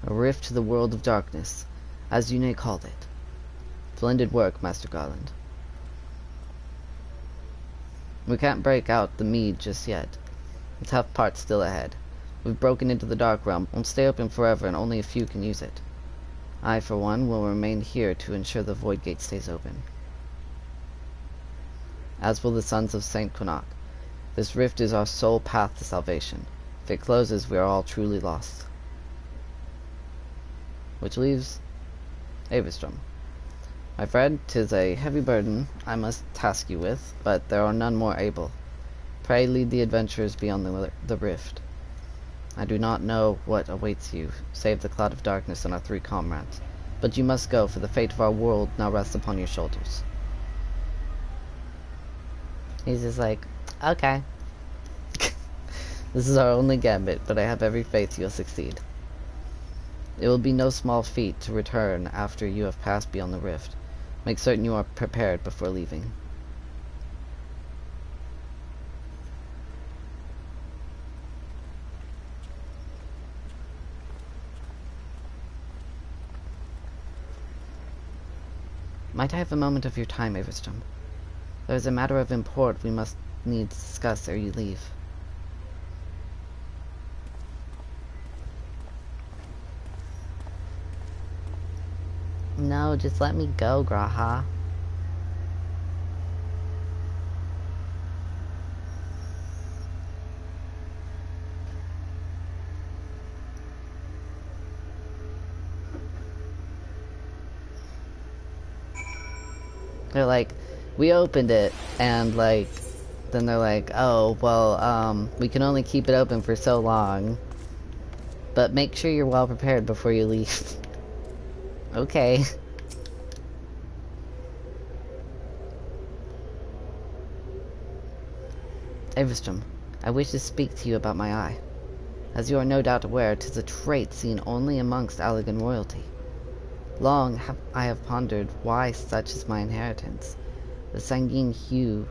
A rift to the world of darkness, as Yune called it. Splendid work, Master Garland. We can't break out the mead just yet. The tough part's still ahead. We've broken into the Dark Realm, won't stay open forever, and only a few can use it. I, for one, will remain here to ensure the Void Gate stays open. As will the Sons of Saint Konnak. This rift is our sole path to salvation. If it closes, we are all truly lost. Which leaves Avistrom. My friend, 'tis a heavy burden I must task you with, but there are none more able. Pray lead the adventurers beyond the rift. I do not know what awaits you, save the cloud of darkness and our 3 comrades. But you must go, for the fate of our world now rests upon your shoulders. He's just like, okay. This is our only gambit, but I have every faith you'll succeed. It will be no small feat to return after you have passed beyond the rift. Make certain you are prepared before leaving. Might I have a moment of your time, Avistrom? There is a matter of import we must needs discuss ere you leave. No, just let me go, Graha. They're like, we opened it, and like, then they're like, oh, well, we can only keep it open for so long. But make sure you're well prepared before you leave. Okay. Avistrom, I wish to speak to you about my eye. As you are no doubt aware, 'tis a trait seen only amongst Allegan royalty. Long I have pondered why such is my inheritance. The sanguine hue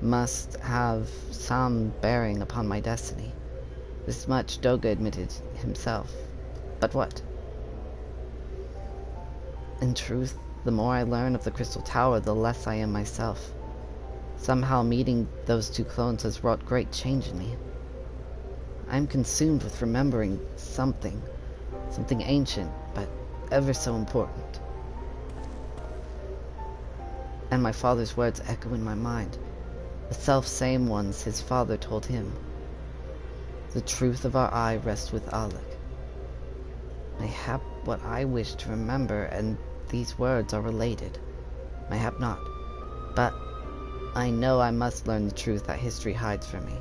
must have some bearing upon my destiny. This much Doga admitted himself. But what? In truth, the more I learn of the Crystal Tower, the less I am myself. Somehow meeting those two clones has wrought great change in me. I am consumed with remembering something ancient, but ever so important. And my father's words echo in my mind, the self-same ones his father told him. The truth of our eye rests with Alec. Mayhap what I wish to remember and these words are related. Mayhap not. But I know I must learn the truth that history hides from me.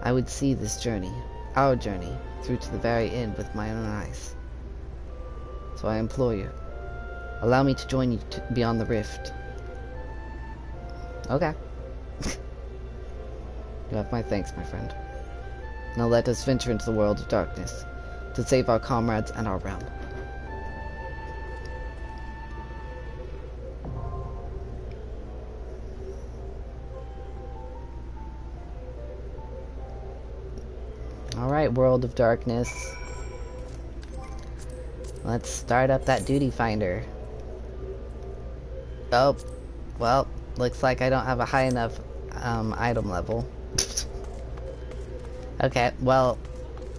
I would see this journey, our journey, through to the very end with my own eyes. So I implore you, allow me to join you beyond the rift. Okay. You have my thanks, my friend. Now let us venture into the world of darkness, to save our comrades and our realm. Alright, world of darkness. Let's start up that duty finder. Oh, well, looks like I don't have a high enough item level. Okay, well,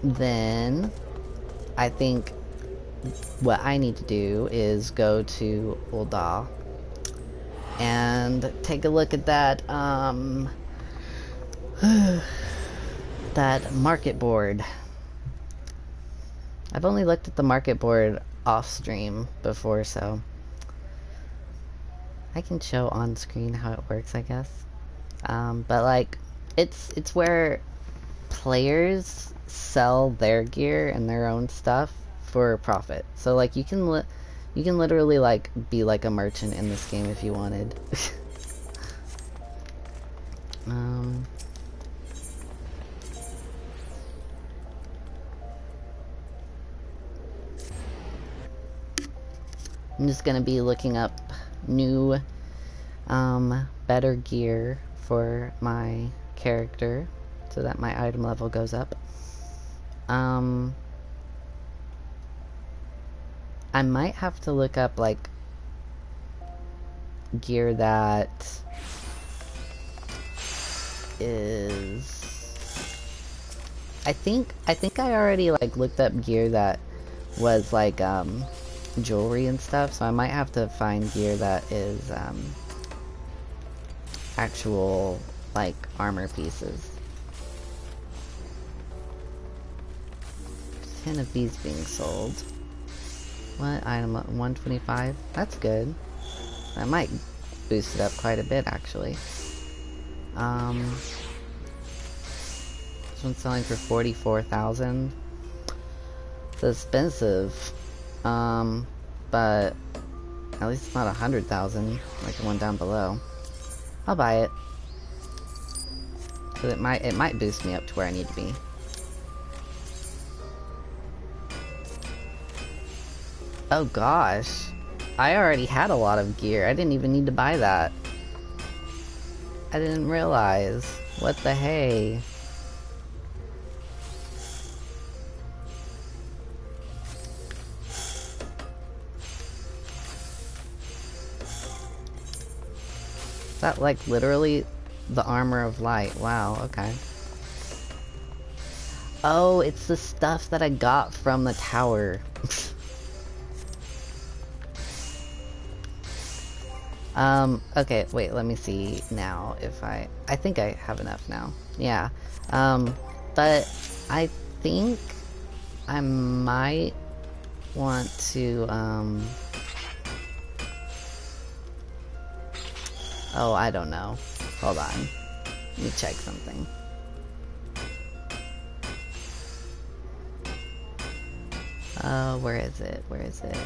then I think what I need to do is go to Ul'dah and take a look at that that market board. I've only looked at the market board off stream before, so I can show on screen how it works, I guess. But like, it's where players sell their gear and their own stuff for profit. So like, you can literally like be like a merchant in this game if you wanted. I'm just gonna be looking up new, better gear for my character so that my item level goes up. I might have to look up, like, gear that is... I think I already, like, looked up gear that was, like, jewelry and stuff, so I might have to find gear that is actual like armor pieces. 10 of these being sold. What item? 125? That's good. That might boost it up quite a bit actually. This one's selling for 44,000. It's expensive. But at least it's not 100,000 like the one down below. I'll buy it. But it might boost me up to where I need to be. Oh gosh. I already had a lot of gear. I didn't even need to buy that. I didn't realize. What the hey? That like literally the armor of light. Wow, okay. Oh, it's the stuff that I got from the tower. Okay, wait, let me see now if I think I have enough now. Yeah. But I think I might want to, oh, I don't know. Hold on. Let me check something. Where is it? Where is it?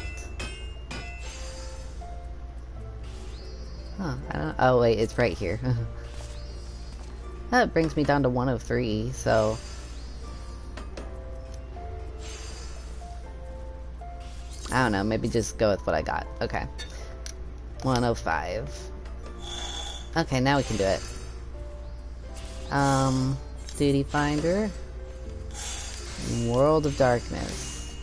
Huh, I don't... Oh, wait, it's right here. That brings me down to 103, so... I don't know, maybe just go with what I got. Okay. 105. Okay, now we can do it. Duty Finder. World of Darkness.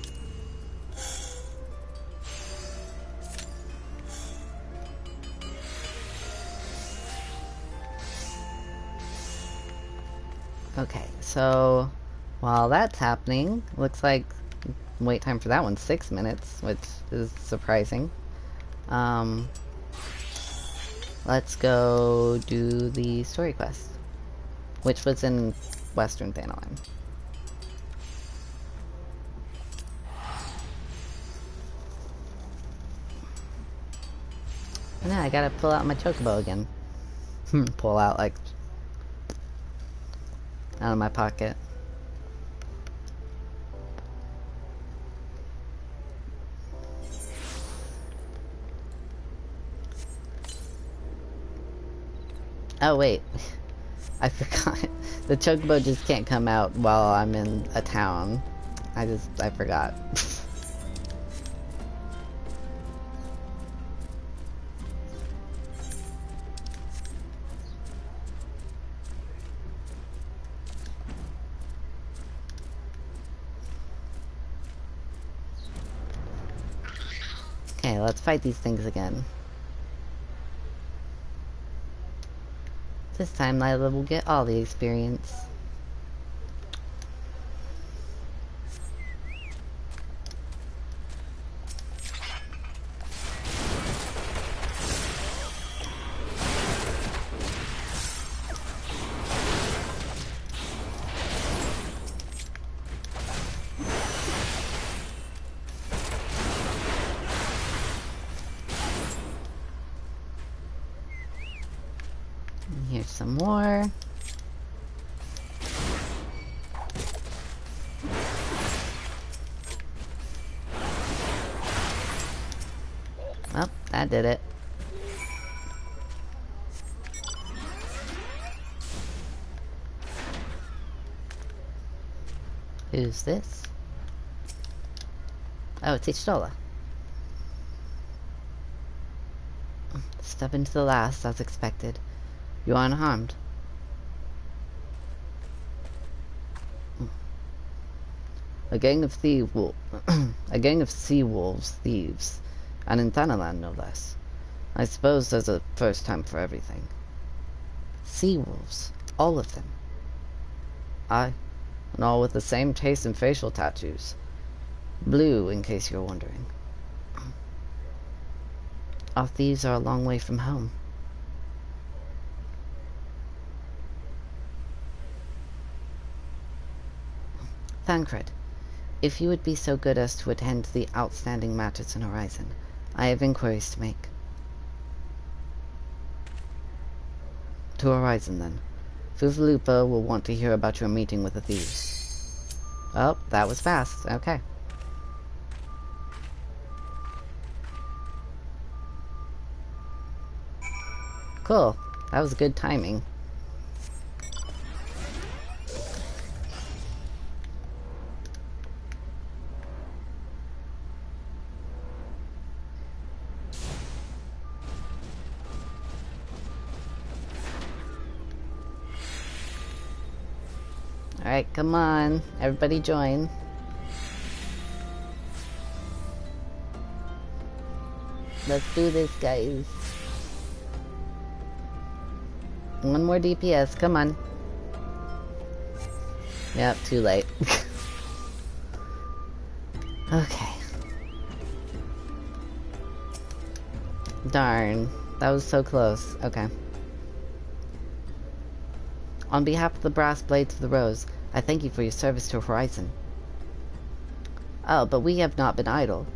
Okay, so while that's happening, looks like wait time for that one's 6 minutes, which is surprising. Let's go do the story quest, which was in Western Thanaline. And now I gotta pull out my chocobo again. Pull out, like, out of my pocket. Oh wait, I forgot. The chocobo just can't come out while I'm in a town. I forgot. Okay, let's fight these things again. This time Lila will get all the experience. Here's some more. Well, that did it. Who's this? Oh, it's Ishtola. Step into the last, as expected. You are unharmed. A gang of a gang of sea wolves, thieves, and in Thanalan no less. I suppose there's a first time for everything. Sea wolves, all of them. Aye, and all with the same taste and facial tattoos. Blue, in case you're wondering. Our thieves are a long way from home. Thancred, if you would be so good as to attend to the outstanding matters in Horizon, I have inquiries to make. To Horizon, then. Fuvalupa will want to hear about your meeting with the thieves. Oh, that was fast. Okay. Cool. That was good timing. Alright, come on. Everybody join. Let's do this, guys. One more DPS, come on. Yep, too late. Okay. Darn. That was so close. Okay. On behalf of the Brass Blades of the Rose, I thank you for your service to Horizon. Oh, but we have not been idle.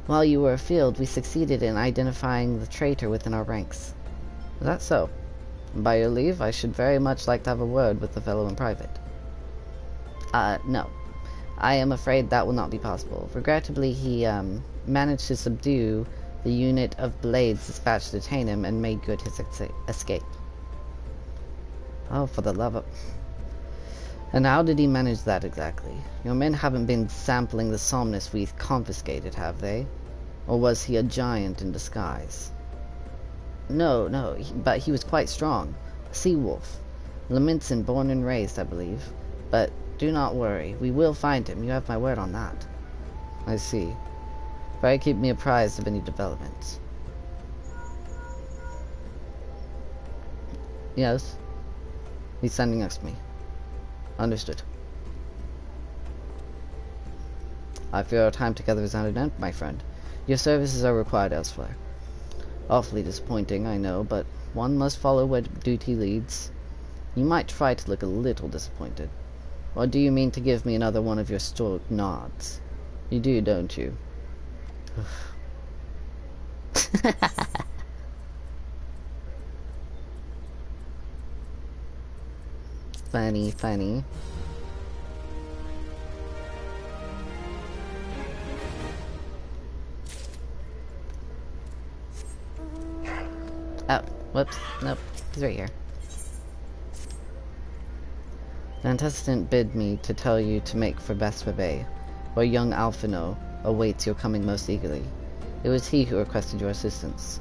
While you were afield, we succeeded in identifying the traitor within our ranks. Is that so? By your leave, I should very much like to have a word with the fellow in private. No. I am afraid that will not be possible. Regrettably, he, managed to subdue the unit of blades dispatched to detain him and made good his escape. Oh, for the love of... And how did he manage that exactly? Your men haven't been sampling the somnus we confiscated, have they? Or was he a giant in disguise? No, but he was quite strong. A sea wolf. Leminson, born and raised, I believe. But do not worry, we will find him. You have my word on that. I see. Pray keep me apprised of any developments. Yes. He's standing next to me. Understood. I fear our time together is at an end, my friend. Your services are required elsewhere. Awfully disappointing, I know, but one must follow where duty leads. You might try to look a little disappointed. Or do you mean to give me another one of your stoic nods? You do, don't you? Funny, funny. Oh, whoops. Nope. He's right here. The antecedent bid me to tell you to make for Vesper Bay, where young Alphino awaits your coming most eagerly. It was he who requested your assistance.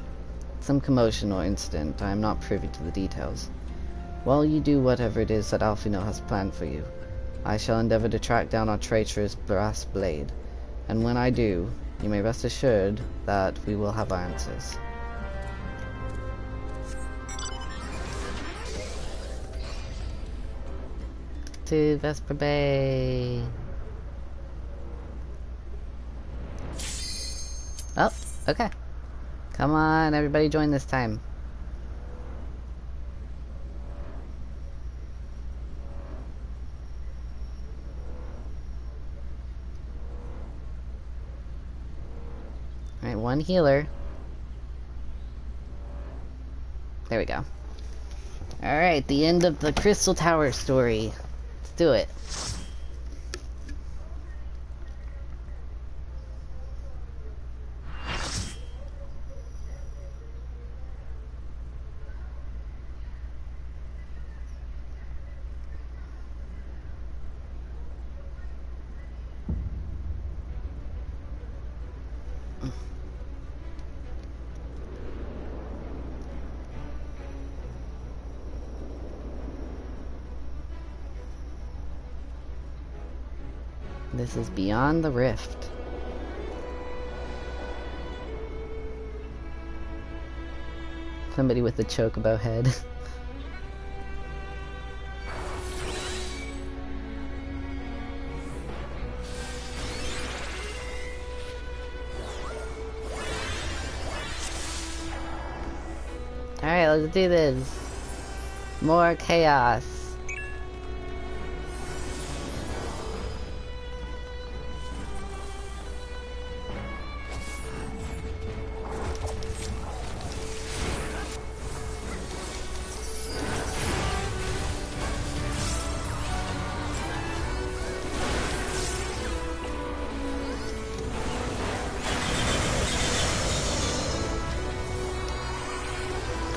Some commotion or incident, I am not privy to the details. While you do whatever it is that Alphino has planned for you, I shall endeavor to track down our traitorous brass blade, and when I do, you may rest assured that we will have our answers. To Vesper Bay. Oh, okay. Come on, everybody join this time. Alright, one healer. There we go. Alright, the end of the Crystal Tower story. Let's do it. This is beyond the rift. Somebody with a chocobo head. Alright, let's do this. More chaos.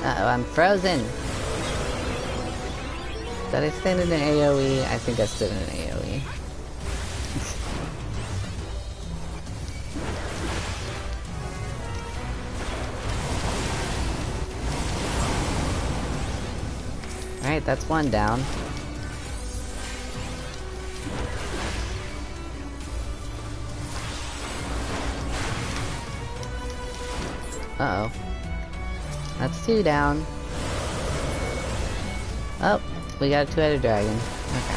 Uh-oh, I'm frozen. Did I stand in an AoE? I think I stood in an AoE. Alright, that's one down. Uh-oh. That's two down. Oh, we got a two-headed dragon. Okay.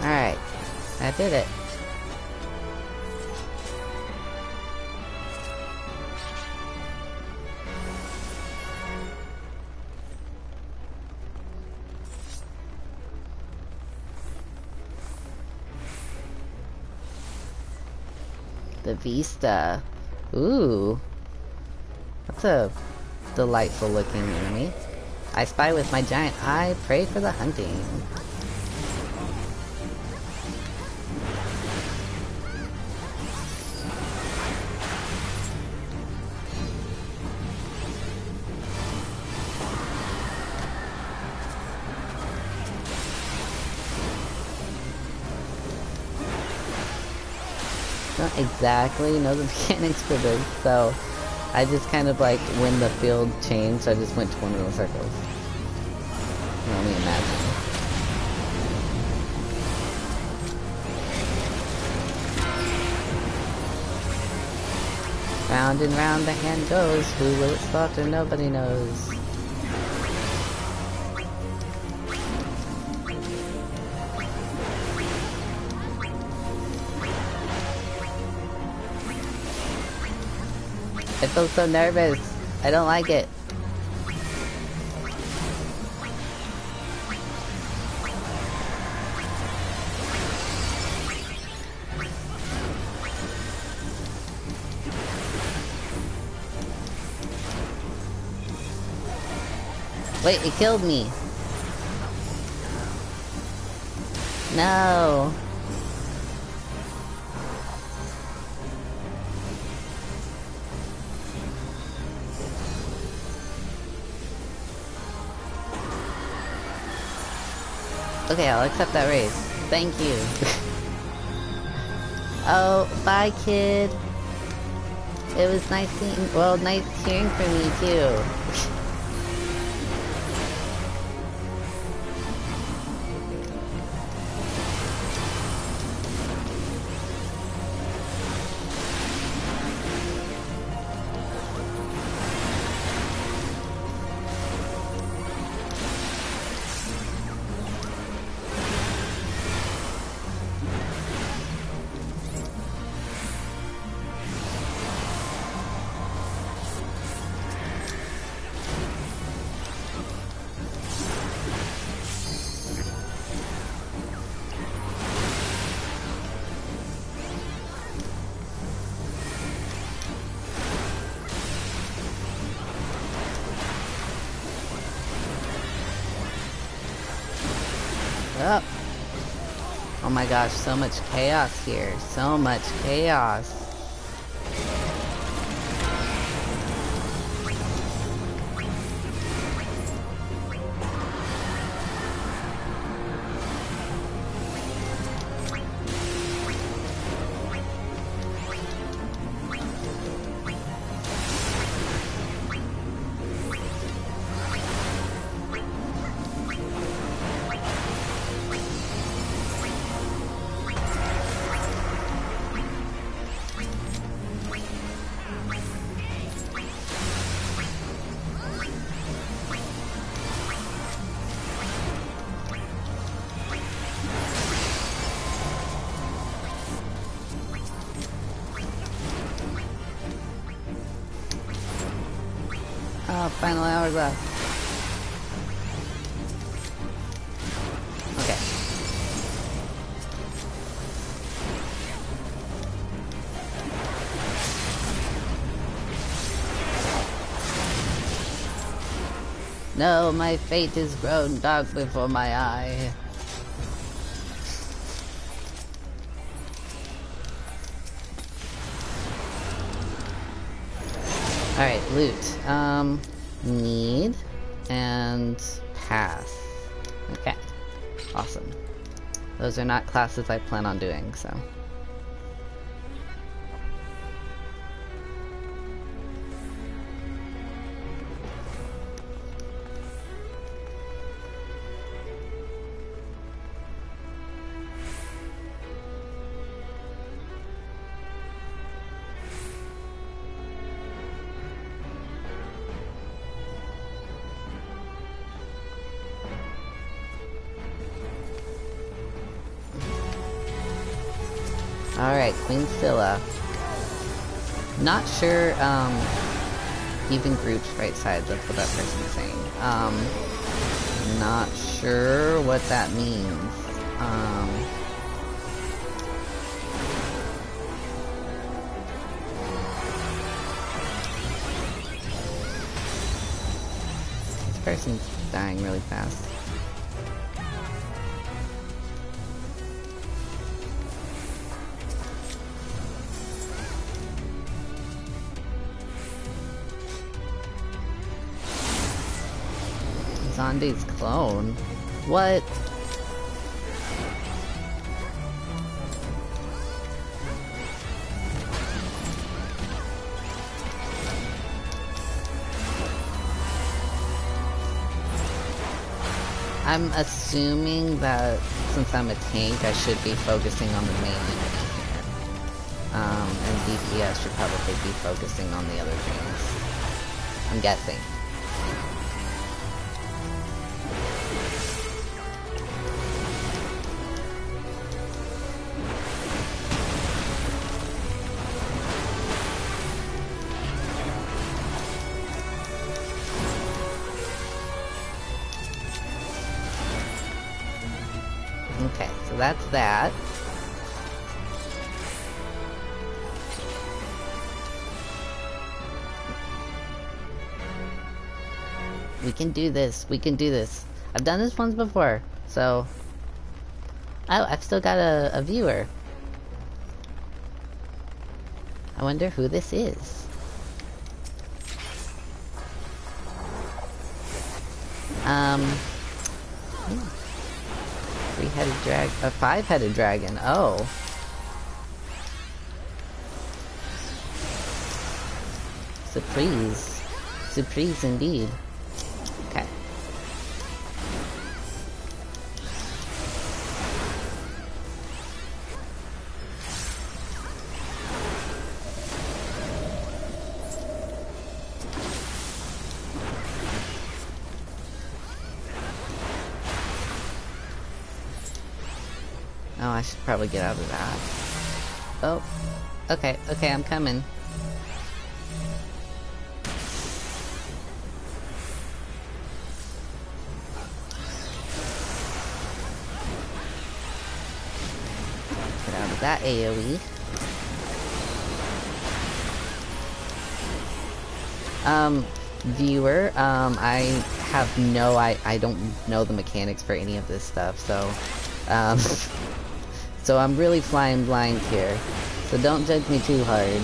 Alright, I did it. The Vista. Ooh. That's a delightful looking enemy. I spy with my giant eye, pray for the hunting. Don't exactly know the mechanics for this, so I just kind of like, when the field changed, I just went to one of the circles. You can only imagine. Round and round the hand goes, who will it slaughter? Nobody knows. I feel so nervous. I don't like it. Wait, it killed me. No. Okay, I'll accept that raise. Thank you. Oh, bye, kid. It was nice seeing, well, nice hearing from you, too. Up. Oh my gosh, so much chaos here. So much chaos. Oh, final hourglass. Okay. No, my fate is grown dark before my eye. Alright, loot. Need and pass. Okay. Awesome. Those are not classes I plan on doing, so. Alright, Queen Scylla. Not sure, even groups right sides, that's what that person's saying. Not sure what that means. person's dying really fast. Zonde's clone? What? I'm assuming that since I'm a tank, I should be focusing on the main enemy here. And DPS should probably be focusing on the other things. I'm guessing. Okay, so that's that. We can do this. We can do this. I've done this once before, so... Oh, I've still got a viewer. I wonder who this is. Three-headed dragon, a five-headed dragon. Oh. Surprise. Surprise indeed. Okay. Oh, I should probably get out of that. Oh. Okay, okay, I'm coming. Get out of that AoE. Viewer, I have no, I don't know the mechanics for any of this stuff, so, so I'm really flying blind here. So don't judge me too hard.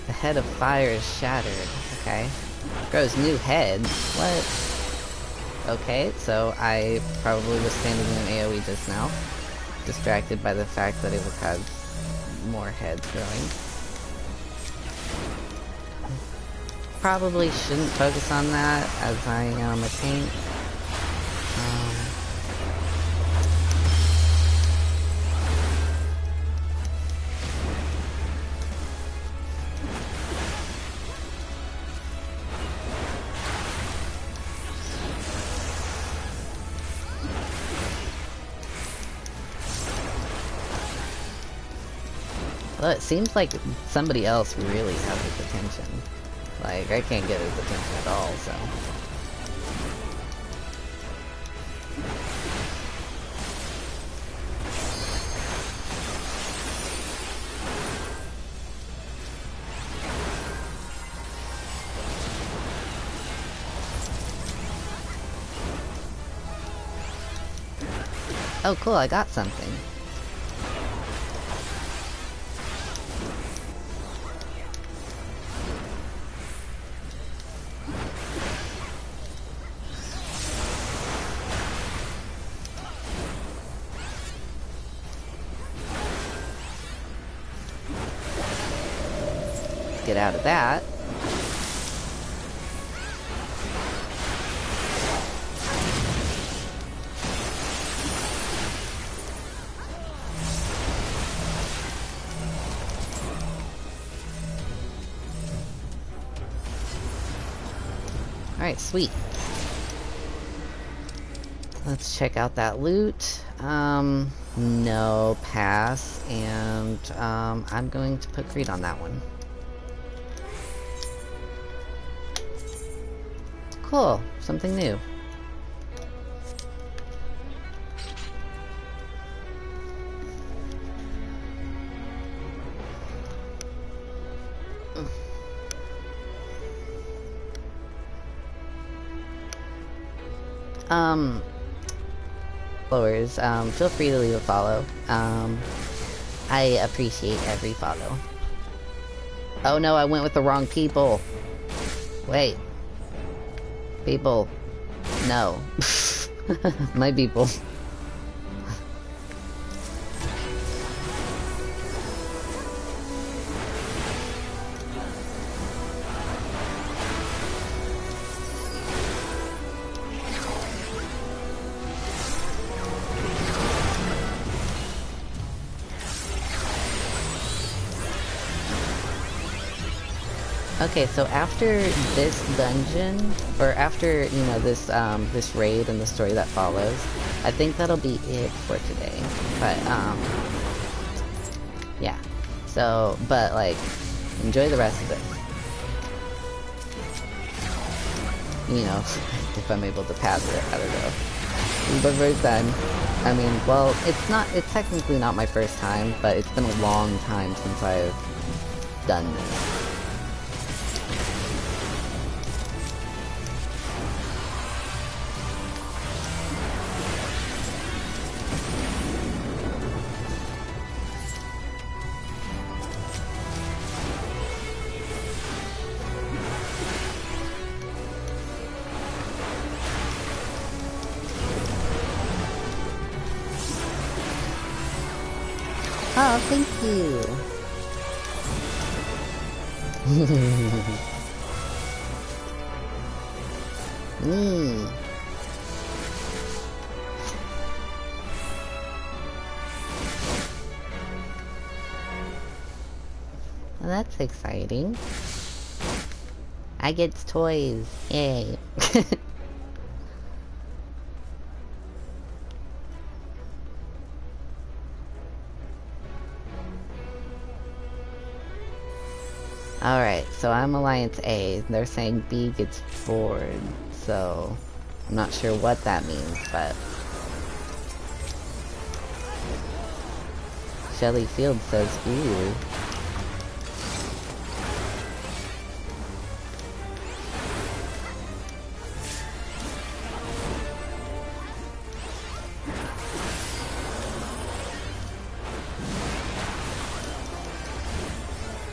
The head of fire is shattered. Okay. Grows new head. What? Okay, so I probably was standing in an AoE just now. Distracted by the fact that it would have more heads growing. Probably shouldn't focus on that as I am a tank. Well, it seems like somebody else really has his attention. Like, I can't get his attention at all, so... Oh, cool, I got something. Get out of that. Alright, sweet. Let's check out that loot. No, pass, and I'm going to put greed on that one. Cool, something new. Followers, feel free to leave a follow. I appreciate every follow. Oh no, I went with the wrong people. Wait. People. No. My people. Okay, so after this dungeon, or after, you know, this raid and the story that follows, I think that'll be it for today. But, yeah. So, but, like, enjoy the rest of it. You know, if I'm able to pass it, I don't know. But first time, I mean, well, it's technically not my first time, but it's been a long time since I've done this. Oh, thank you. Me. Well, that's exciting. I get toys. Yay. Alright, so I'm Alliance A. They're saying B gets bored, so I'm not sure what that means, but... Shelly Field says, ooh.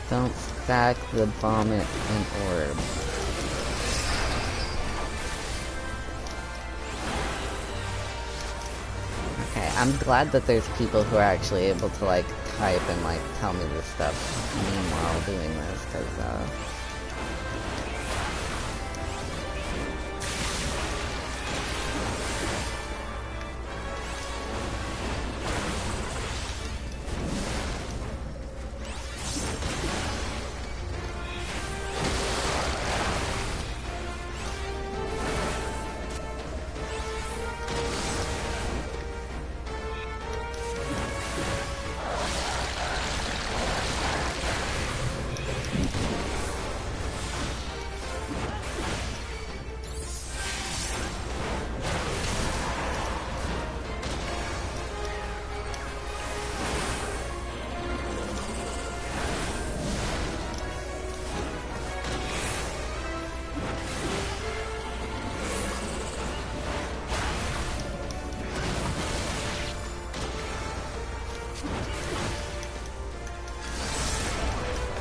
Don't stack the vomit and orb. Okay, I'm glad that there's people who are actually able to like type and like tell me this stuff meanwhile doing this, because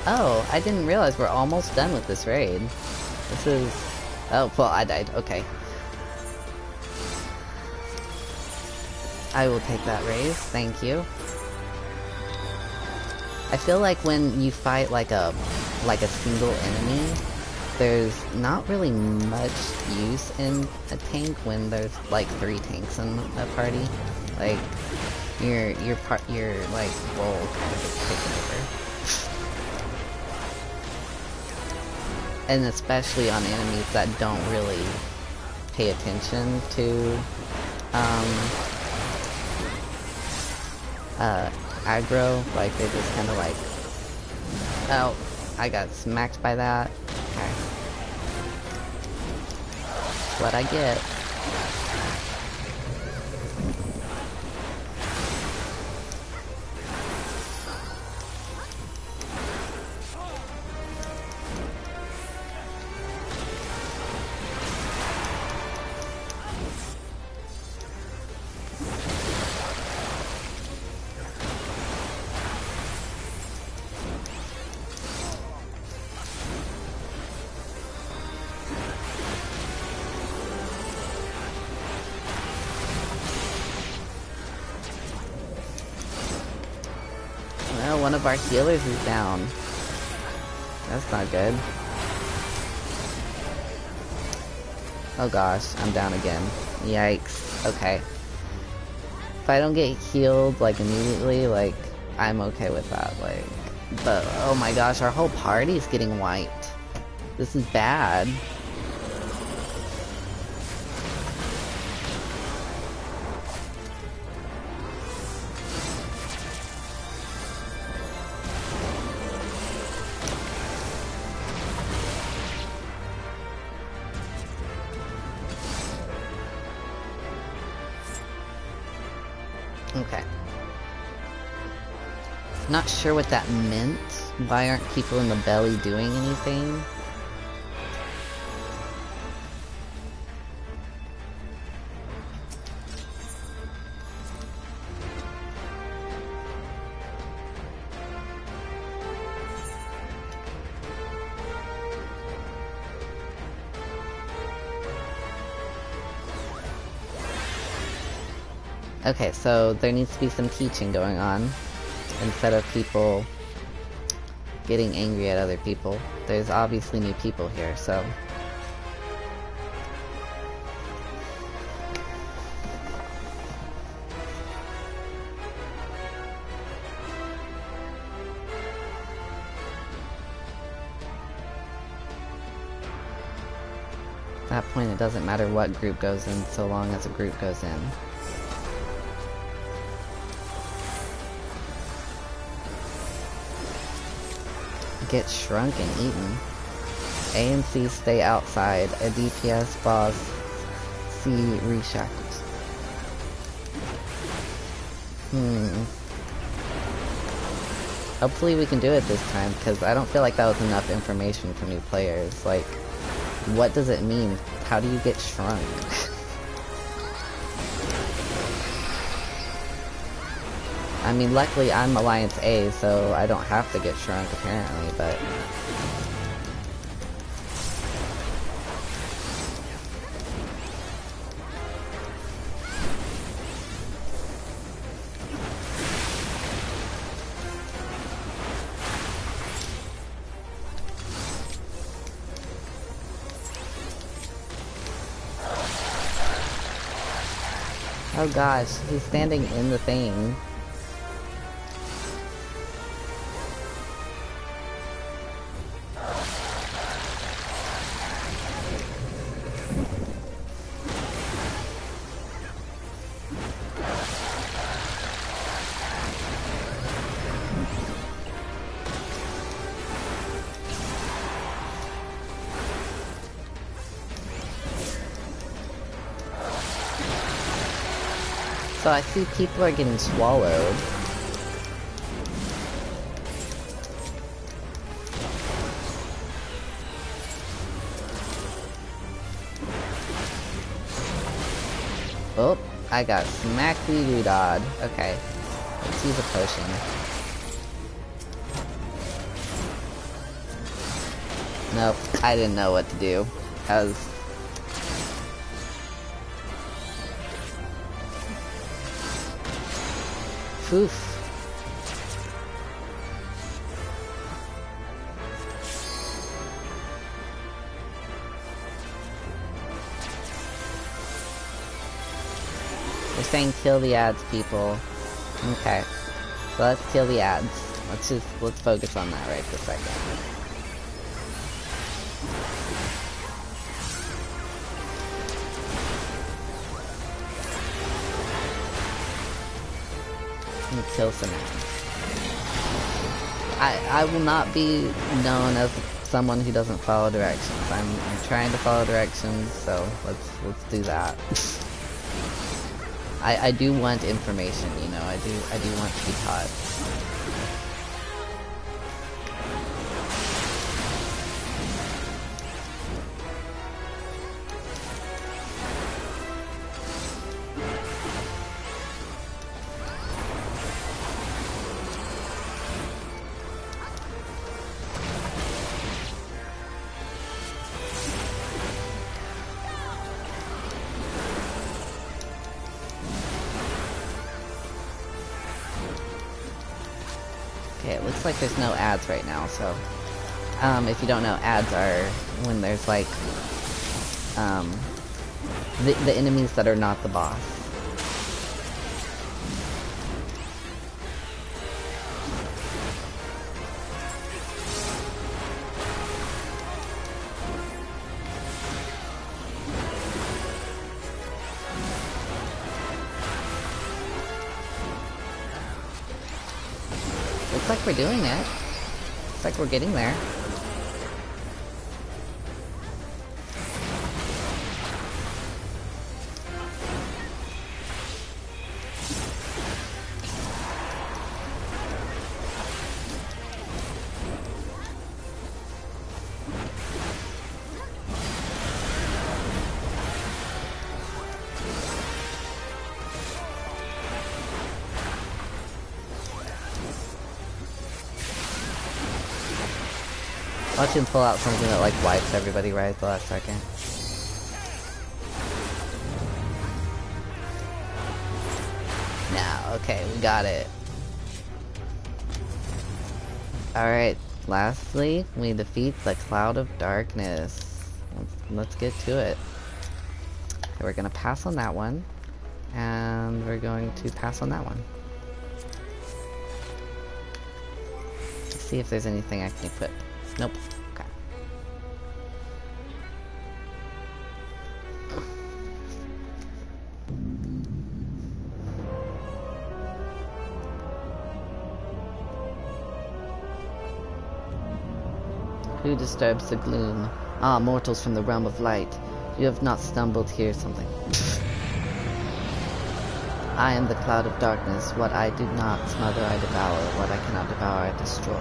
oh, I didn't realize we're almost done with this raid. This is... Oh, well, I died. Okay. I will take that raise. Thank you. I feel like when you fight like a single enemy, there's not really much use in a tank when there's like 3 tanks in a party. Like your like role kind of gets taken over. And especially on enemies that don't really pay attention to aggro, like they just kind of like, oh, I got smacked by that. Okay. That's what I get. no, one of our healers is down. That's not good. Oh gosh, I'm down again. Yikes. Okay. If I don't get healed, like, immediately, like, I'm okay with that, like... But, oh my gosh, our whole party's getting wiped. This is bad. Okay. Not sure what that meant. Why aren't people in the belly doing anything? Okay, so there needs to be some teaching going on. Instead of people getting angry at other people. There's obviously new people here, so... At that point, it doesn't matter what group goes in, so long as a group goes in. Get shrunk and eaten. A and C stay outside. A DPS boss C reshackles. Hopefully we can do it this time, because I don't feel like that was enough information for new players. Like, what does it mean? How do you get shrunk? I mean, luckily I'm Alliance A, so I don't have to get shrunk, apparently, but... Oh gosh, he's standing in the thing. So I see people are getting swallowed. Oh, I got smackly doodad. Okay, let's use a potion. Nope, I didn't know what to do. I was... Oof. They're saying kill the ads, people. Okay. So let's kill the ads. Let's focus on that right this second. And kill some ads. I will not be known as someone who doesn't follow directions. I'm trying to follow directions, so let's do that. I do want information, you know, I do want to be taught. Okay, it looks like there's no ads right now, so... if you don't know, ads are when there's like... the enemies that are not the boss. Looks like we're doing it. Looks like we're getting there. Watch him pull out something that like wipes everybody right at the last second. Now, okay, we got it. Alright, lastly, we defeat the Cloud of Darkness. Let's get to it. Okay, we're gonna pass on that one. And we're going to pass on that one. Let's see if there's anything I can equip. Nope. Okay. Who disturbs the gloom? Ah, mortals from the realm of light. You have not stumbled here something. I am the cloud of darkness. What I do not smother, I devour. What I cannot devour, I destroy.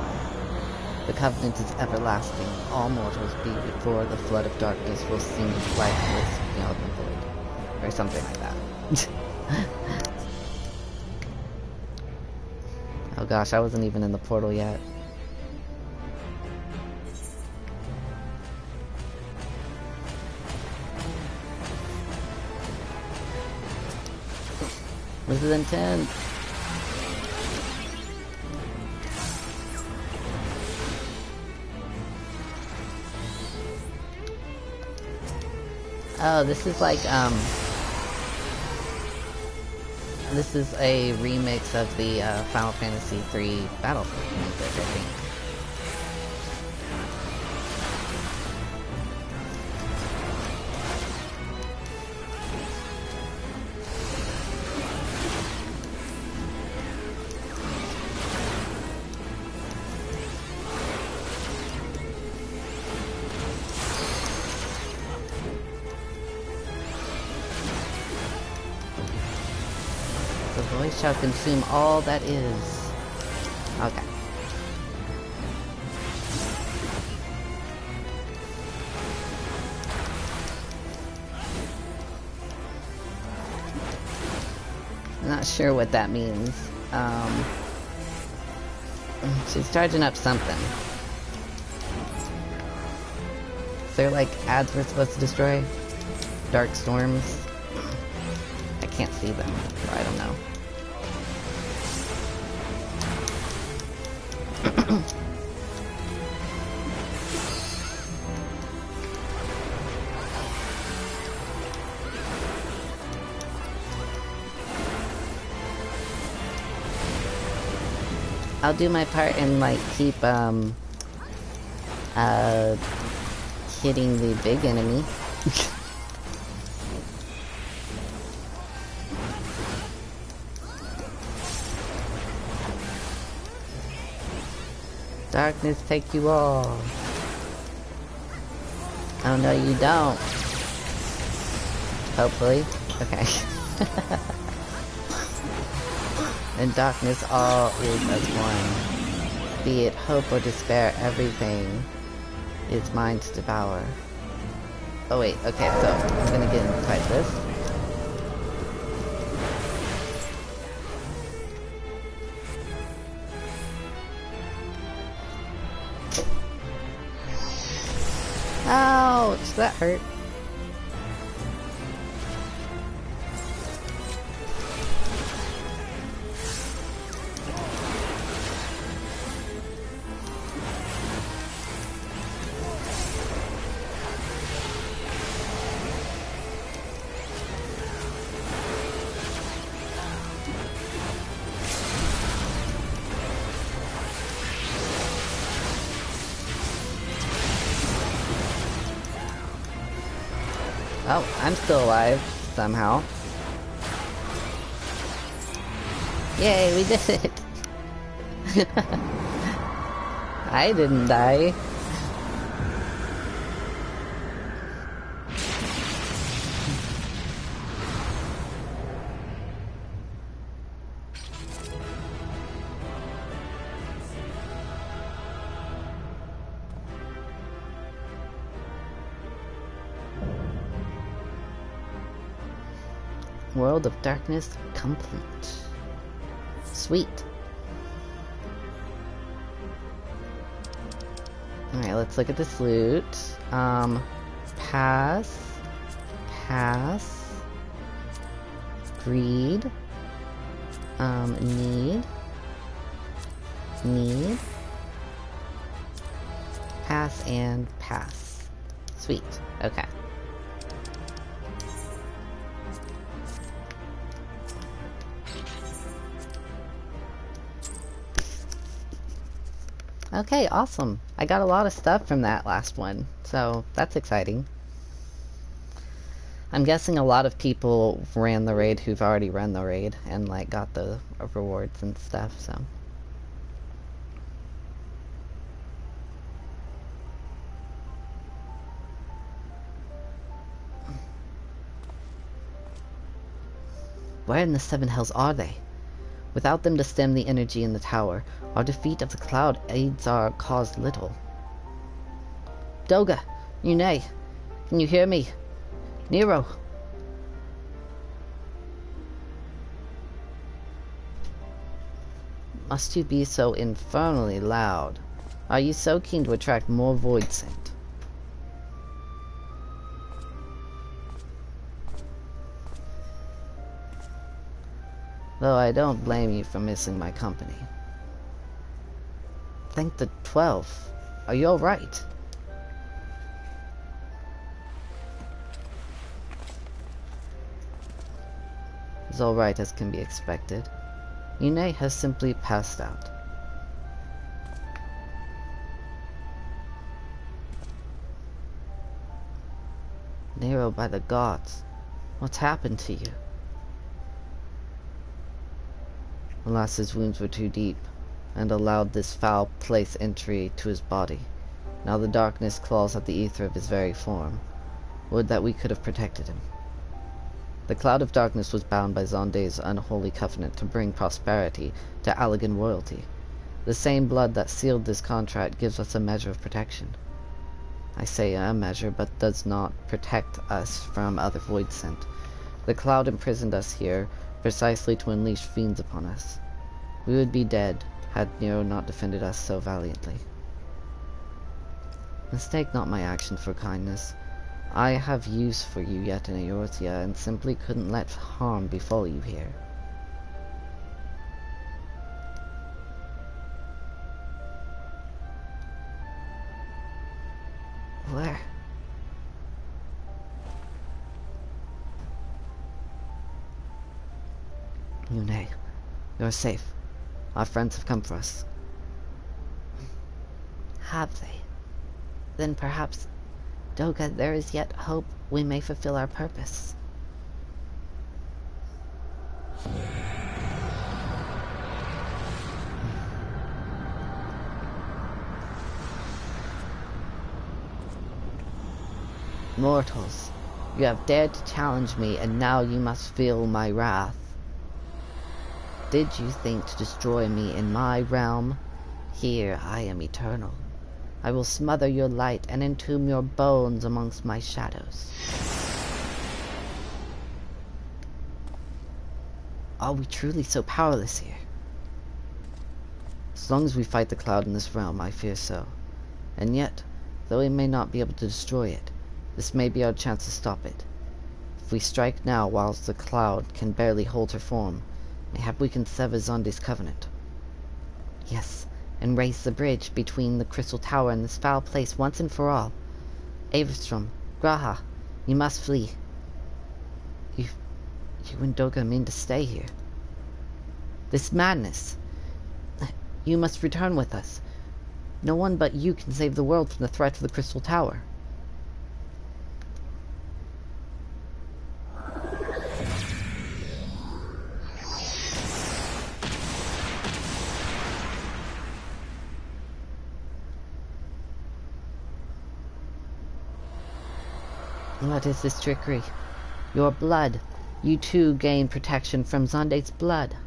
The covenant is everlasting. All mortals be before the flood of darkness will sing lifeless beyond the void. Or something like that. Oh gosh, I wasn't even in the portal yet. This is intense. Oh, this is like, this is a remix of the Final Fantasy III Battlefield music, I think. The voice shall consume all that is. Okay. Not sure what that means. She's charging up something. Is there like ads we're supposed to destroy? Dark storms? I can't see them, so I don't know. I'll do my part and like keep hitting the big enemy. Darkness, take you all. Oh no, you don't. Hopefully. Okay. In darkness, all is as one. Be it hope or despair, everything is mine to devour. Oh wait, okay, so I'm gonna get inside this. Ouch, that hurt. Oh, I'm still alive, somehow. Yay, we did it! I didn't die. World of Darkness complete. Sweet. Alright, let's look at this loot. Pass. Pass. Greed. Need. Need. Pass and pass. Sweet. Okay. Okay, awesome. I got a lot of stuff from that last one, so that's exciting. I'm guessing a lot of people ran the raid who've already run the raid and like got the rewards and stuff, so. Where in the seven hells are they? Without them to stem the energy in the tower, our defeat of the cloud aids our cause little. Doga! Yunei! Can you hear me? Nero! Must you be so infernally loud? Are you so keen to attract more void scent? Though I don't blame you for missing my company. Thank the 12. Are you alright? As alright as can be expected. Yunei has simply passed out. Nero, by the gods, what's happened to you? Alas, his wounds were too deep, and allowed this foul place entry to his body. Now the darkness claws at the ether of his very form. Would that we could have protected him. The cloud of darkness was bound by Zonde's unholy covenant to bring prosperity to Allagan royalty. The same blood that sealed this contract gives us a measure of protection. I say a measure, but does not protect us from other void scent. The cloud imprisoned us here, precisely to unleash fiends upon us. We would be dead, had Nero not defended us so valiantly. Mistake not my action for kindness. I have use for you yet in Eorzea, and simply couldn't let harm befall you here. Where? Yunei, you're safe. Our friends have come for us. Have they? Then perhaps, Doga, there is yet hope we may fulfill our purpose. Mortals, you have dared to challenge me, and now you must feel my wrath. Did you think to destroy me in my realm? Here I am eternal. I will smother your light and entomb your bones amongst my shadows. Are we truly so powerless here? As long as we fight the cloud in this realm, I fear so. And yet, though we may not be able to destroy it, this may be our chance to stop it. If we strike now whilst the cloud can barely hold her form, mayhap we can sever Zonde's covenant. Yes, and raise the bridge between the Crystal Tower and this foul place once and for all. Averstrom, Graha, you must flee. You and Doga mean to stay here. This madness. You must return with us. No one but you can save the world from the threat of the Crystal Tower. What is this trickery? Your blood. You too gain protection from Zonde's blood.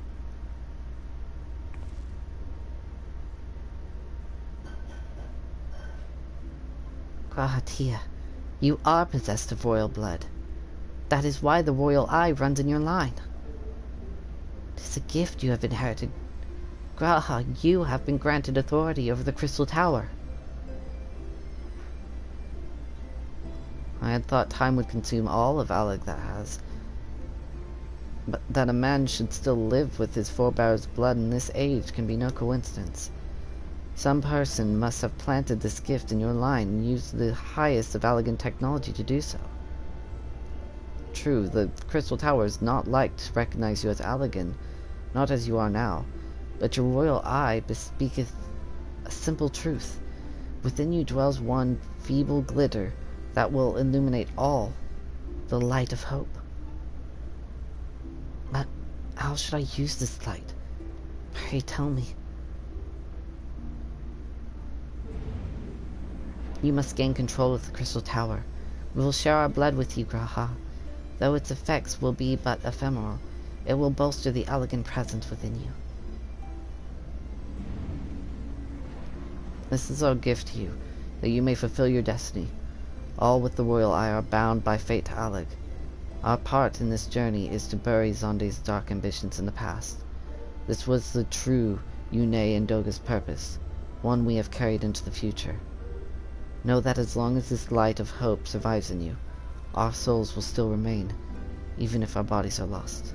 Grahatia, you are possessed of royal blood. That is why the royal eye runs in your line. It is a gift you have inherited. Graha, you have been granted authority over the Crystal Tower. I had thought time would consume all of Alig that has. But that a man should still live with his forebears' blood in this age can be no coincidence. Some person must have planted this gift in your line and used the highest of Allegan technology to do so. True, the Crystal Tower is not like to recognize you as Allegan, not as you are now, but your royal eye bespeaketh a simple truth. Within you dwells one feeble glitter that will illuminate all, the light of hope. But how should I use this light? Pray tell me. You must gain control of the Crystal Tower. We will share our blood with you, Graha. Though its effects will be but ephemeral, it will bolster the elegant presence within you. This is our gift to you, that you may fulfill your destiny. All with the royal eye are bound by fate to Alig. Our part in this journey is to bury Zonde's dark ambitions in the past. This was the true Yune and Doga's purpose, one we have carried into the future. Know that as long as this light of hope survives in you, our souls will still remain, even if our bodies are lost.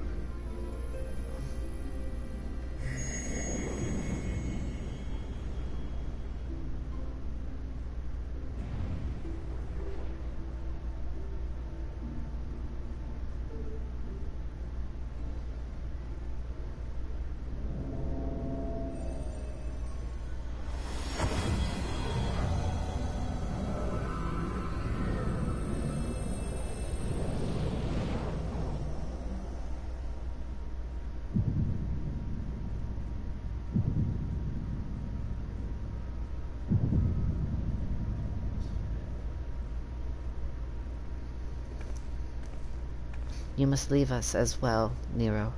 You must leave us as well, Nero.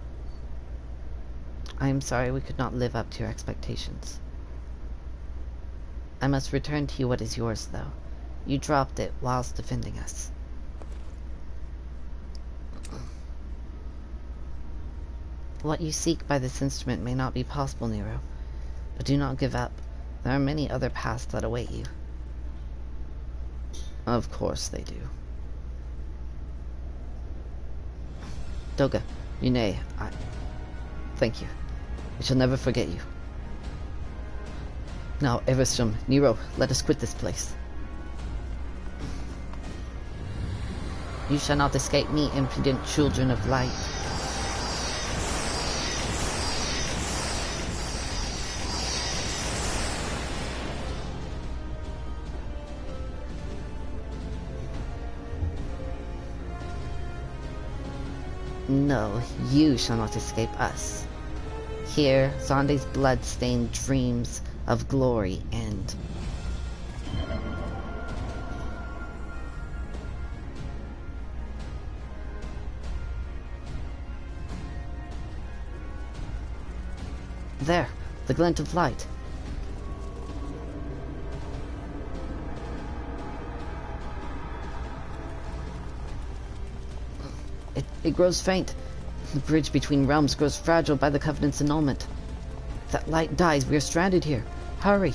I am sorry we could not live up to your expectations. I must return to you what is yours, though. You dropped it whilst defending us. What you seek by this instrument may not be possible, Nero, but do not give up. There are many other paths that await you. Of course they do. Doga, Yune, thank you. We shall never forget you. Now, Everstrom, Nero, let us quit this place. You shall not escape me, impudent children of light. No, you shall not escape us. Here, Zonde's blood-stained dreams of glory end. There, the glint of light. It grows faint. The bridge between realms grows fragile by the Covenant's annulment. If that light dies, we are stranded here. Hurry!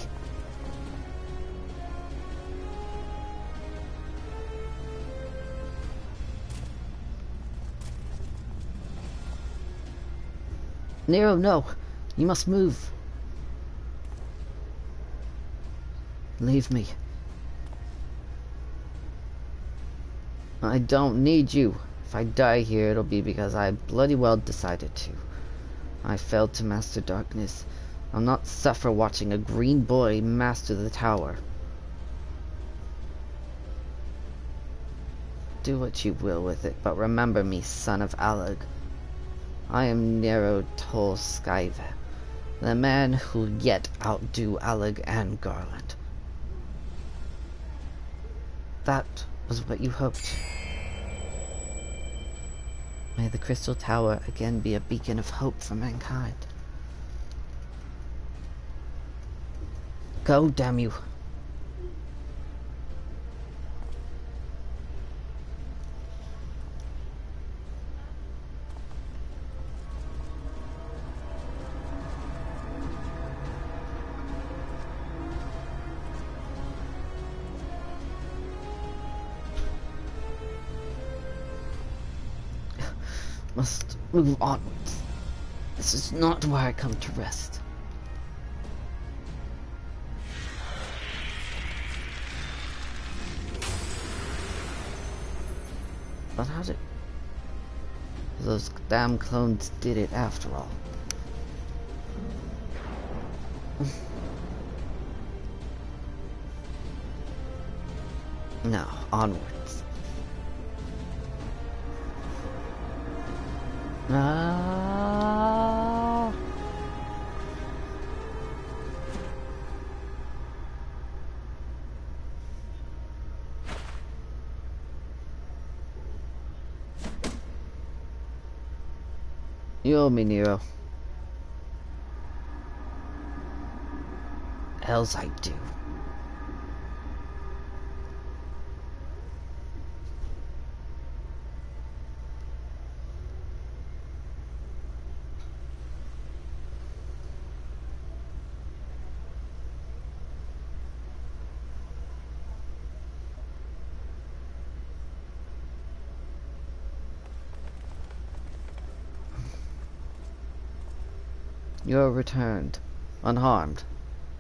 Nero, no! You must move. Leave me. I don't need you. If I die here, it'll be because I bloody well decided to. I failed to master darkness. I'll not suffer watching a green boy master the tower. Do what you will with it, but remember me, son of Alig. I am Nero Tol XIV, the man who'll yet outdo Alig and Garland. That was what you hoped. May the Crystal Tower again be a beacon of hope for mankind. Go, damn you. Must move onwards. This is not where I come to rest. But how did... Those damn clones did it after all. Now, onwards. Ah. You owe me, Nero. Else I do. You are returned, unharmed.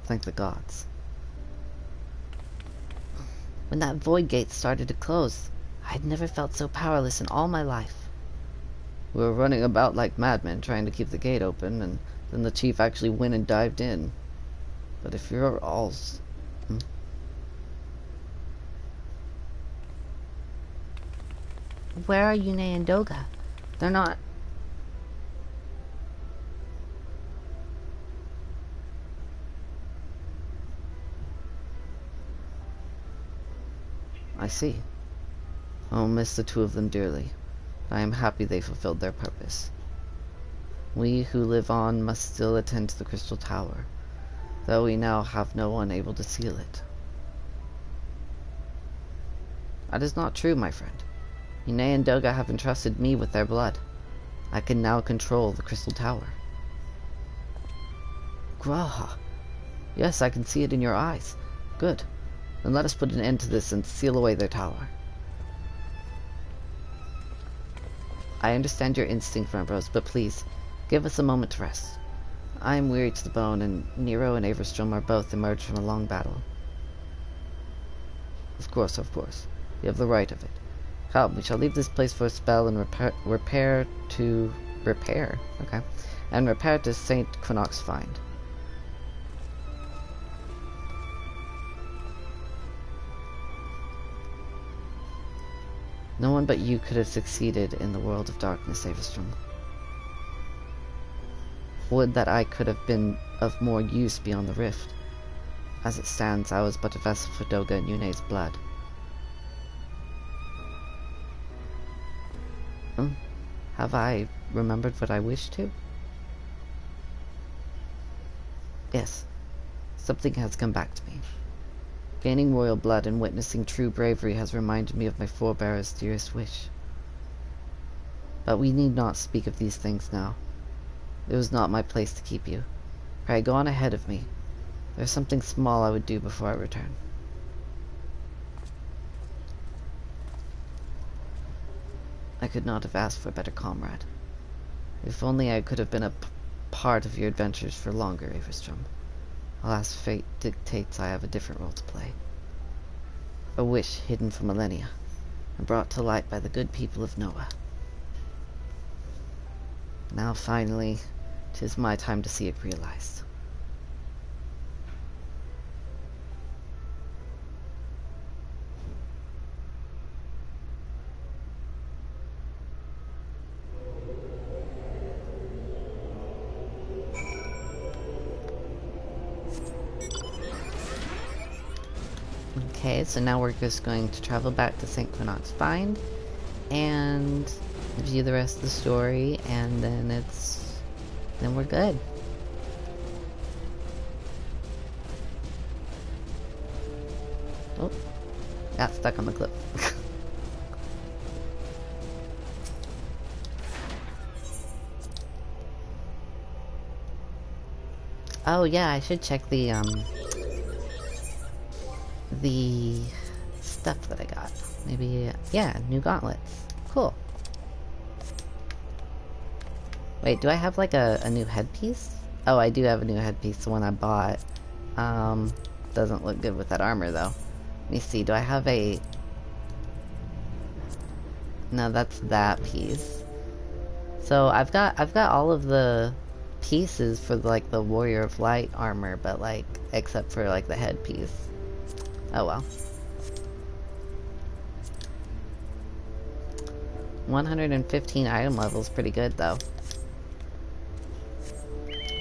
Thank the gods. When that void gate started to close, I'd never felt so powerless in all my life. We were running about like madmen trying to keep the gate open, and then the chief actually went and dived in. But if you're all's... Where are Yune and Doga? They're not... I see. I'll miss the two of them dearly. I am happy they fulfilled their purpose. We who live on must still attend to the Crystal Tower, though we now have no one able to seal it. That is not true, my friend. Yune and Doga have entrusted me with their blood. I can now control the Crystal Tower. Graha. Yes, I can see it in your eyes. Good. Then let us put an end to this and seal away their tower. I understand your instinct, Rembros, but please, give us a moment to rest. I am weary to the bone, and Nero and Averstrom are both emerged from a long battle. Of course. You have the right of it. Come, we shall leave this place for a spell and repair to St. Quinox's find. No one but you could have succeeded in the world of darkness, Averstrom. Would that I could have been of more use beyond the rift. As it stands, I was but a vessel for Doga and Yune's blood. Have I remembered what I wished to? Yes. Something has come back to me. Gaining royal blood and witnessing true bravery has reminded me of my forebear's dearest wish. But we need not speak of these things now. It was not my place to keep you. Pray, go on ahead of me. There's something small I would do before I return. I could not have asked for a better comrade. If only I could have been a part of your adventures for longer, Averstrom. Alas, fate dictates I have a different role to play. A wish hidden for millennia, and brought to light by the good people of Noah. Now finally, 'tis my time to see it realized. Okay, so now we're just going to travel back to St. Quinox's Find and view the rest of the story, and then then we're good. Oh, got stuck on the cliff. Oh yeah, I should check the stuff that I got. Maybe, yeah, new gauntlets. Cool. Wait, do I have like a new headpiece? Oh, I do have a new headpiece, the one I bought. Doesn't look good with that armor though. Let me see, do I have a... No, that's that piece. So I've got all of the pieces for like the Warrior of Light armor, but like except for like the headpiece. Oh well. 115 item levels, pretty good though.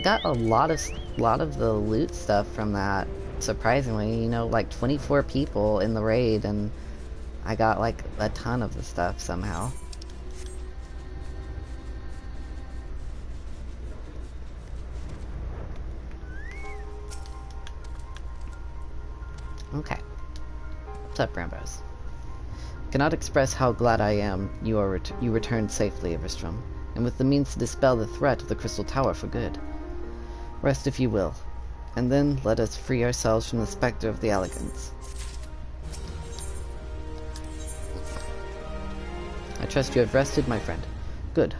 Got a lot of the loot stuff from that. Surprisingly, you know, like 24 people in the raid, and I got like a ton of the stuff somehow. Okay. What's up, Rambos? Cannot express how glad I am you returned safely, Evistrom, and with the means to dispel the threat of the Crystal Tower for good. Rest if you will, and then let us free ourselves from the specter of the Elegants. I trust you have rested, my friend. Good.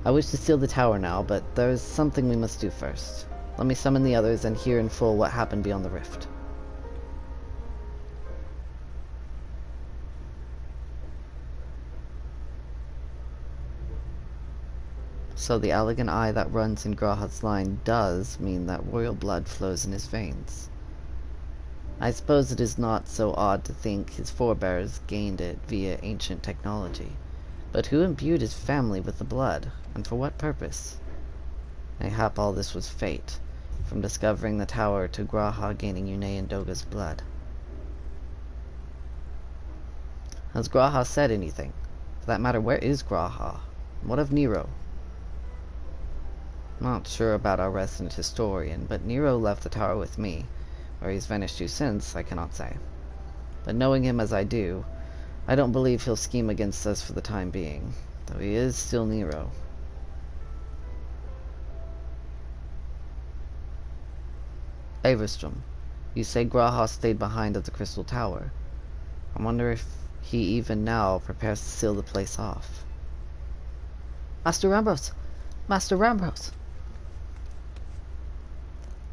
I wish to seal the tower now, but there is something we must do first. Let me summon the others and hear in full what happened beyond the rift. So the elegant eye that runs in Graha's line does mean that royal blood flows in his veins. I suppose it is not so odd to think his forebears gained it via ancient technology. But who imbued his family with the blood, and for what purpose? Mayhap all this was fate, from discovering the tower to Graha gaining Yune and Doga's blood. Has Graha said anything? For that matter, where is Graha? What of Nero? Not sure about our resident historian, but Nero left the tower with me. Where he's vanished to since, I cannot say. But knowing him as I do, I don't believe he'll scheme against us for the time being, though he is still Nero. Avistrom, you say Graha stayed behind at the Crystal Tower. I wonder if he even now prepares to seal the place off. Master Rambos! Master Rambos!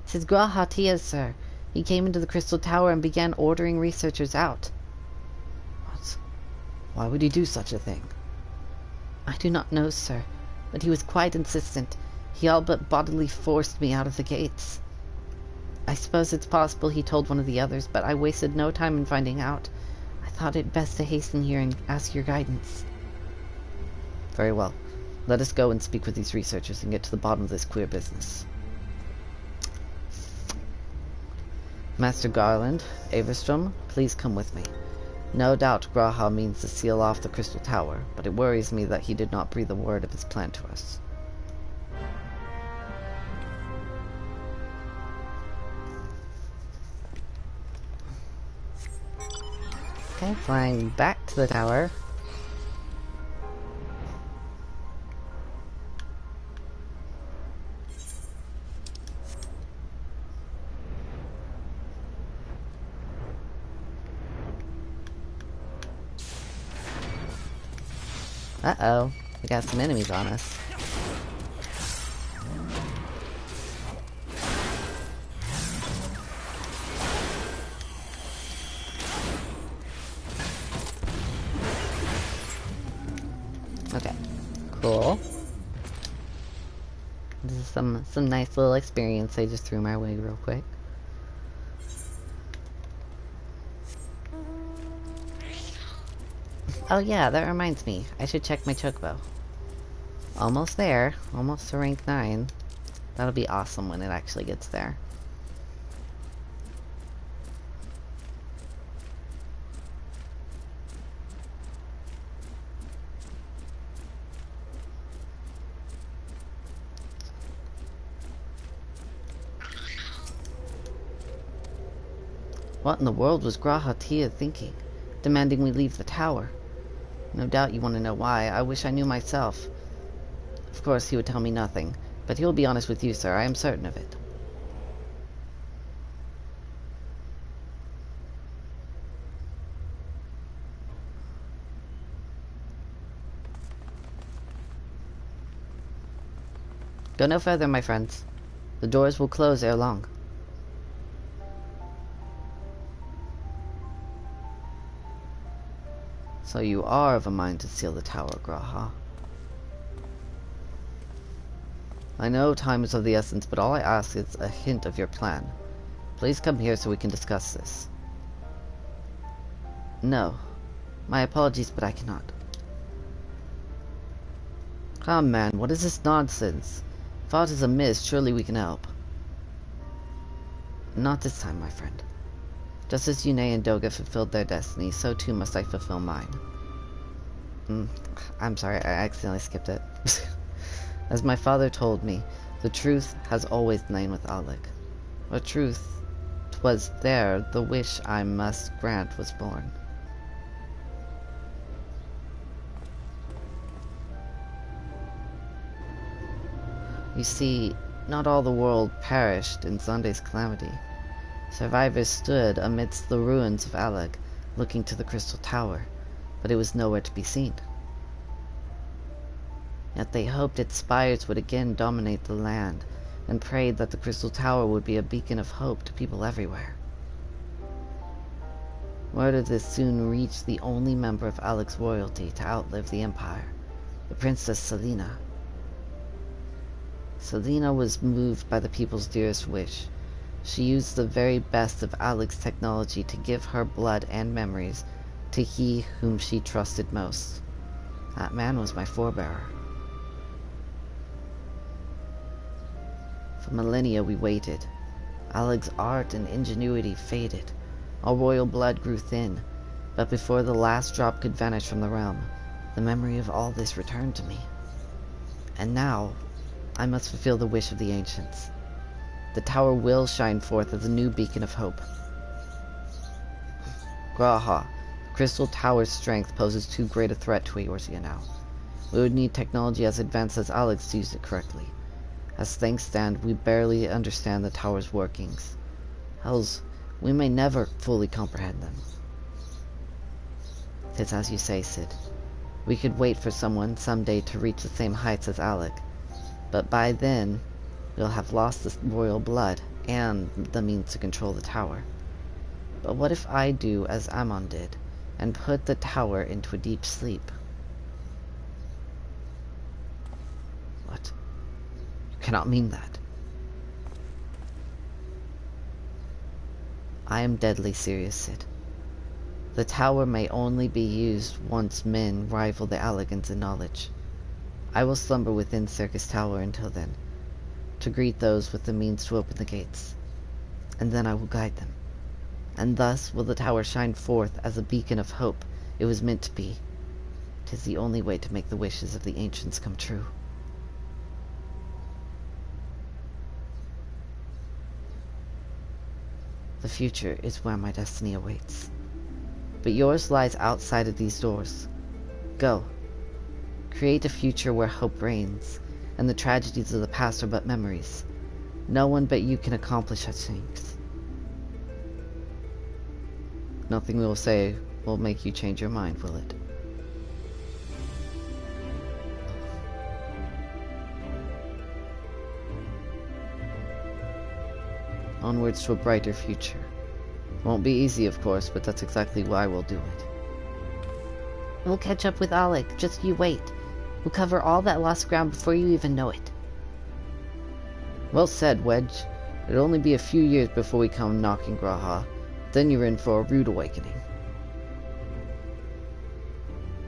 'Tis Graha Tiaz, sir. He came into the Crystal Tower and began ordering researchers out. What? Why would he do such a thing? I do not know, sir, but he was quite insistent. He all but bodily forced me out of the gates. I suppose it's possible he told one of the others, but I wasted no time in finding out. I thought it best to hasten here and ask your guidance. Very well. Let us go and speak with these researchers and get to the bottom of this queer business. Master Garland, Avistrom, please come with me. No doubt Graha means to seal off the Crystal Tower, but it worries me that he did not breathe a word of his plan to us. Okay, flying back to the tower. Uh-oh, we got some enemies on us. Okay, cool. This is some nice little experience I just threw my way real quick. Oh yeah, that reminds me. I should check my chocobo. Almost there. Almost to rank 9. That'll be awesome when it actually gets there. What in the world was G'raha Tia thinking, demanding we leave the tower? No doubt you want to know why. I wish I knew myself. Of course, he would tell me nothing, but he will be honest with you, sir. I am certain of it. Go no further, my friends. The doors will close ere long. So you are of a mind to seal the tower, G'raha. I know time is of the essence, but all I ask is a hint of your plan. Please come here so we can discuss this. No. My apologies, but I cannot. Come, man, what is this nonsense? If aught is amiss, surely we can help. Not this time, my friend. Just as Yune and Doga fulfilled their destiny, so too must I fulfill mine. I'm sorry, I accidentally skipped it. As my father told me, the truth has always lain with Alec. What truth 'twas there the wish I must grant was born. You see, not all the world perished in Sunday's calamity. Survivors stood amidst the ruins of Alec, looking to the Crystal Tower, but it was nowhere to be seen. Yet they hoped its spires would again dominate the land, and prayed that the Crystal Tower would be a beacon of hope to people everywhere. Word of this soon reached the only member of Alec's royalty to outlive the Empire, the Princess Selena. Selena was moved by the people's dearest wish. She used the very best of Alec's technology to give her blood and memories to he whom she trusted most. That man was my forebearer. For millennia we waited. Alec's art and ingenuity faded. Our royal blood grew thin, but before the last drop could vanish from the realm, the memory of all this returned to me. And now, I must fulfill the wish of the ancients. The tower will shine forth as a new beacon of hope. G'raha, the Crystal Tower's strength poses too great a threat to Eorzea now. We would need technology as advanced as Alex to use it correctly. As things stand, we barely understand the tower's workings. Hells, we may never fully comprehend them. It's as you say, Sid. We could wait for someone someday to reach the same heights as Alec. But by then, we'll have lost the royal blood and the means to control the tower. But what if I do as Amon did, and put the tower into a deep sleep? What? You cannot mean that. I am deadly serious, Sid. The tower may only be used once men rival the Allegans in knowledge. I will slumber within Circus Tower until then, to greet those with the means to open the gates, and then I will guide them. And thus will the tower shine forth as a beacon of hope it was meant to be. 'Tis the only way to make the wishes of the ancients come true. The future is where my destiny awaits. But yours lies outside of these doors. Go. Create a future where hope reigns, and the tragedies of the past are but memories. No one but you can accomplish such things. Nothing we will say will make you change your mind, will it? Onwards to a brighter future. Won't be easy, of course, but that's exactly why we'll do it. We'll catch up with Alec, just you wait. We'll cover all that lost ground before you even know it. Well said, Wedge. It'll only be a few years before we come knocking, G'raha. Then you're in for a rude awakening.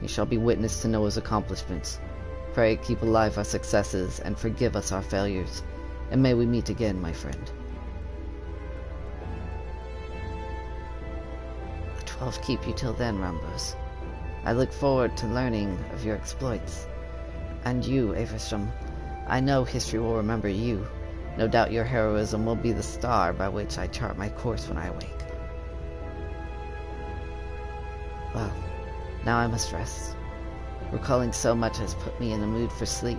You shall be witness to Noah's accomplishments. Pray keep alive our successes and forgive us our failures. And may we meet again, my friend. The 12 keep you till then, Rambos. I look forward to learning of your exploits. And you, Averstrom, I know history will remember you. No doubt your heroism will be the star by which I chart my course when I awake. Well, now I must rest. Recalling so much has put me in a mood for sleep.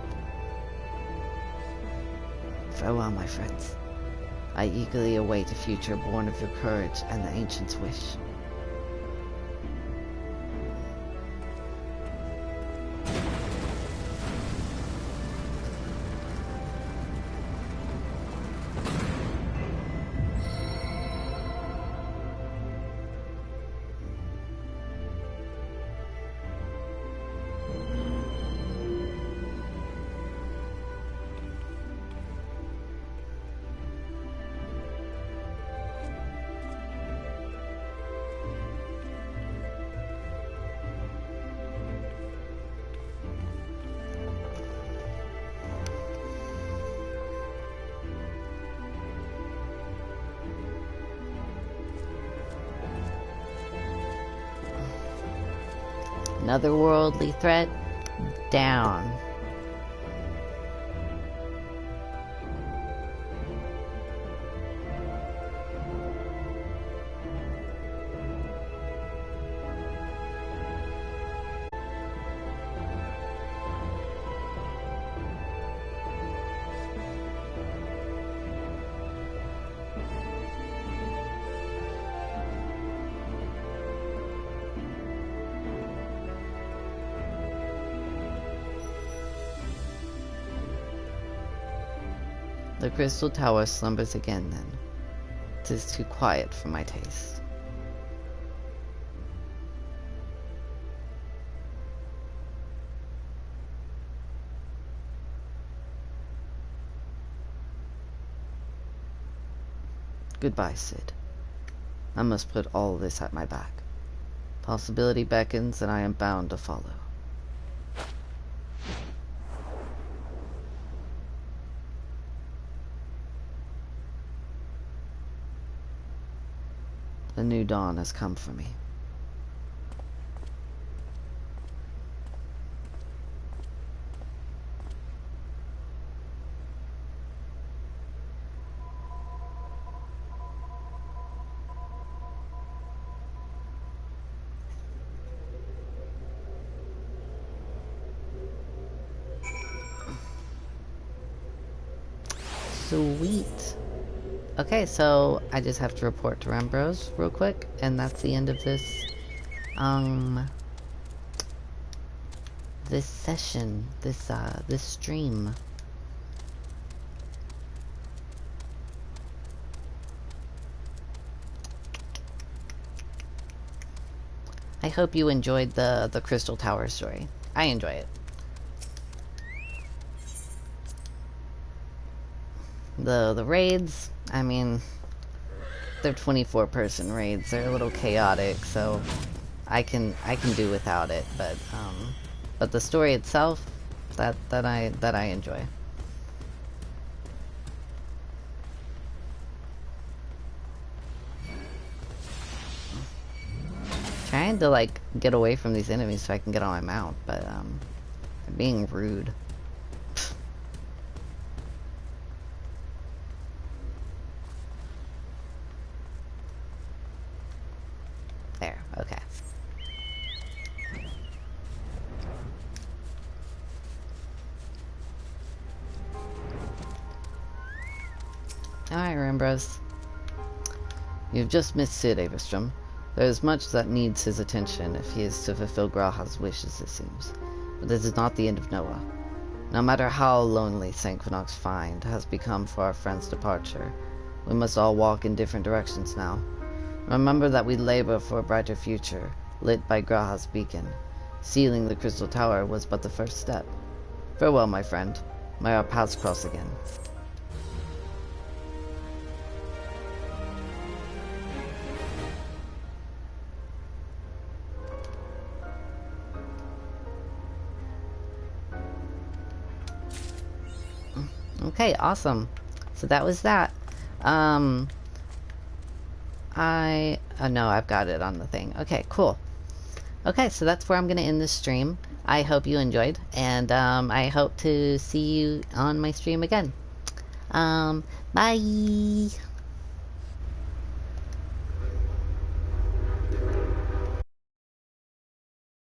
Farewell, my friends. I eagerly await a future born of your courage and the ancient's wish. Another worldly threat down. The crystal tower slumbers again, then. 'Tis too quiet for my taste. Goodbye, Sid. I must put all this at my back. Possibility beckons, and I am bound to follow. The new dawn has come for me. Sweet. Okay, so I just have to report to Rambros real quick, and that's the end of this, this session, this stream. I hope you enjoyed the Crystal Tower story. I enjoy it. The raids, I mean, they're 24-person raids. They're a little chaotic, so I can do without it. But the story itself, that I enjoy. Trying to like get away from these enemies so I can get on my mount, but they're being rude. There, okay. Alright, Rambros. You've just missed Sid, Averstrom. There is much that needs his attention if he is to fulfill Graha's wishes, it seems. But this is not the end of Noah. No matter how lonely St. Quinox's find has become for our friend's departure, we must all walk in different directions now. Remember that we labor for a brighter future, lit by Graha's beacon. Sealing the Crystal Tower was but the first step. Farewell, my friend. May our paths cross again. Okay, awesome. So that was that. Oh no, I've got it on the thing. Okay, cool. Okay, so that's where I'm gonna end this stream. I hope you enjoyed, and I hope to see you on my stream again. Bye.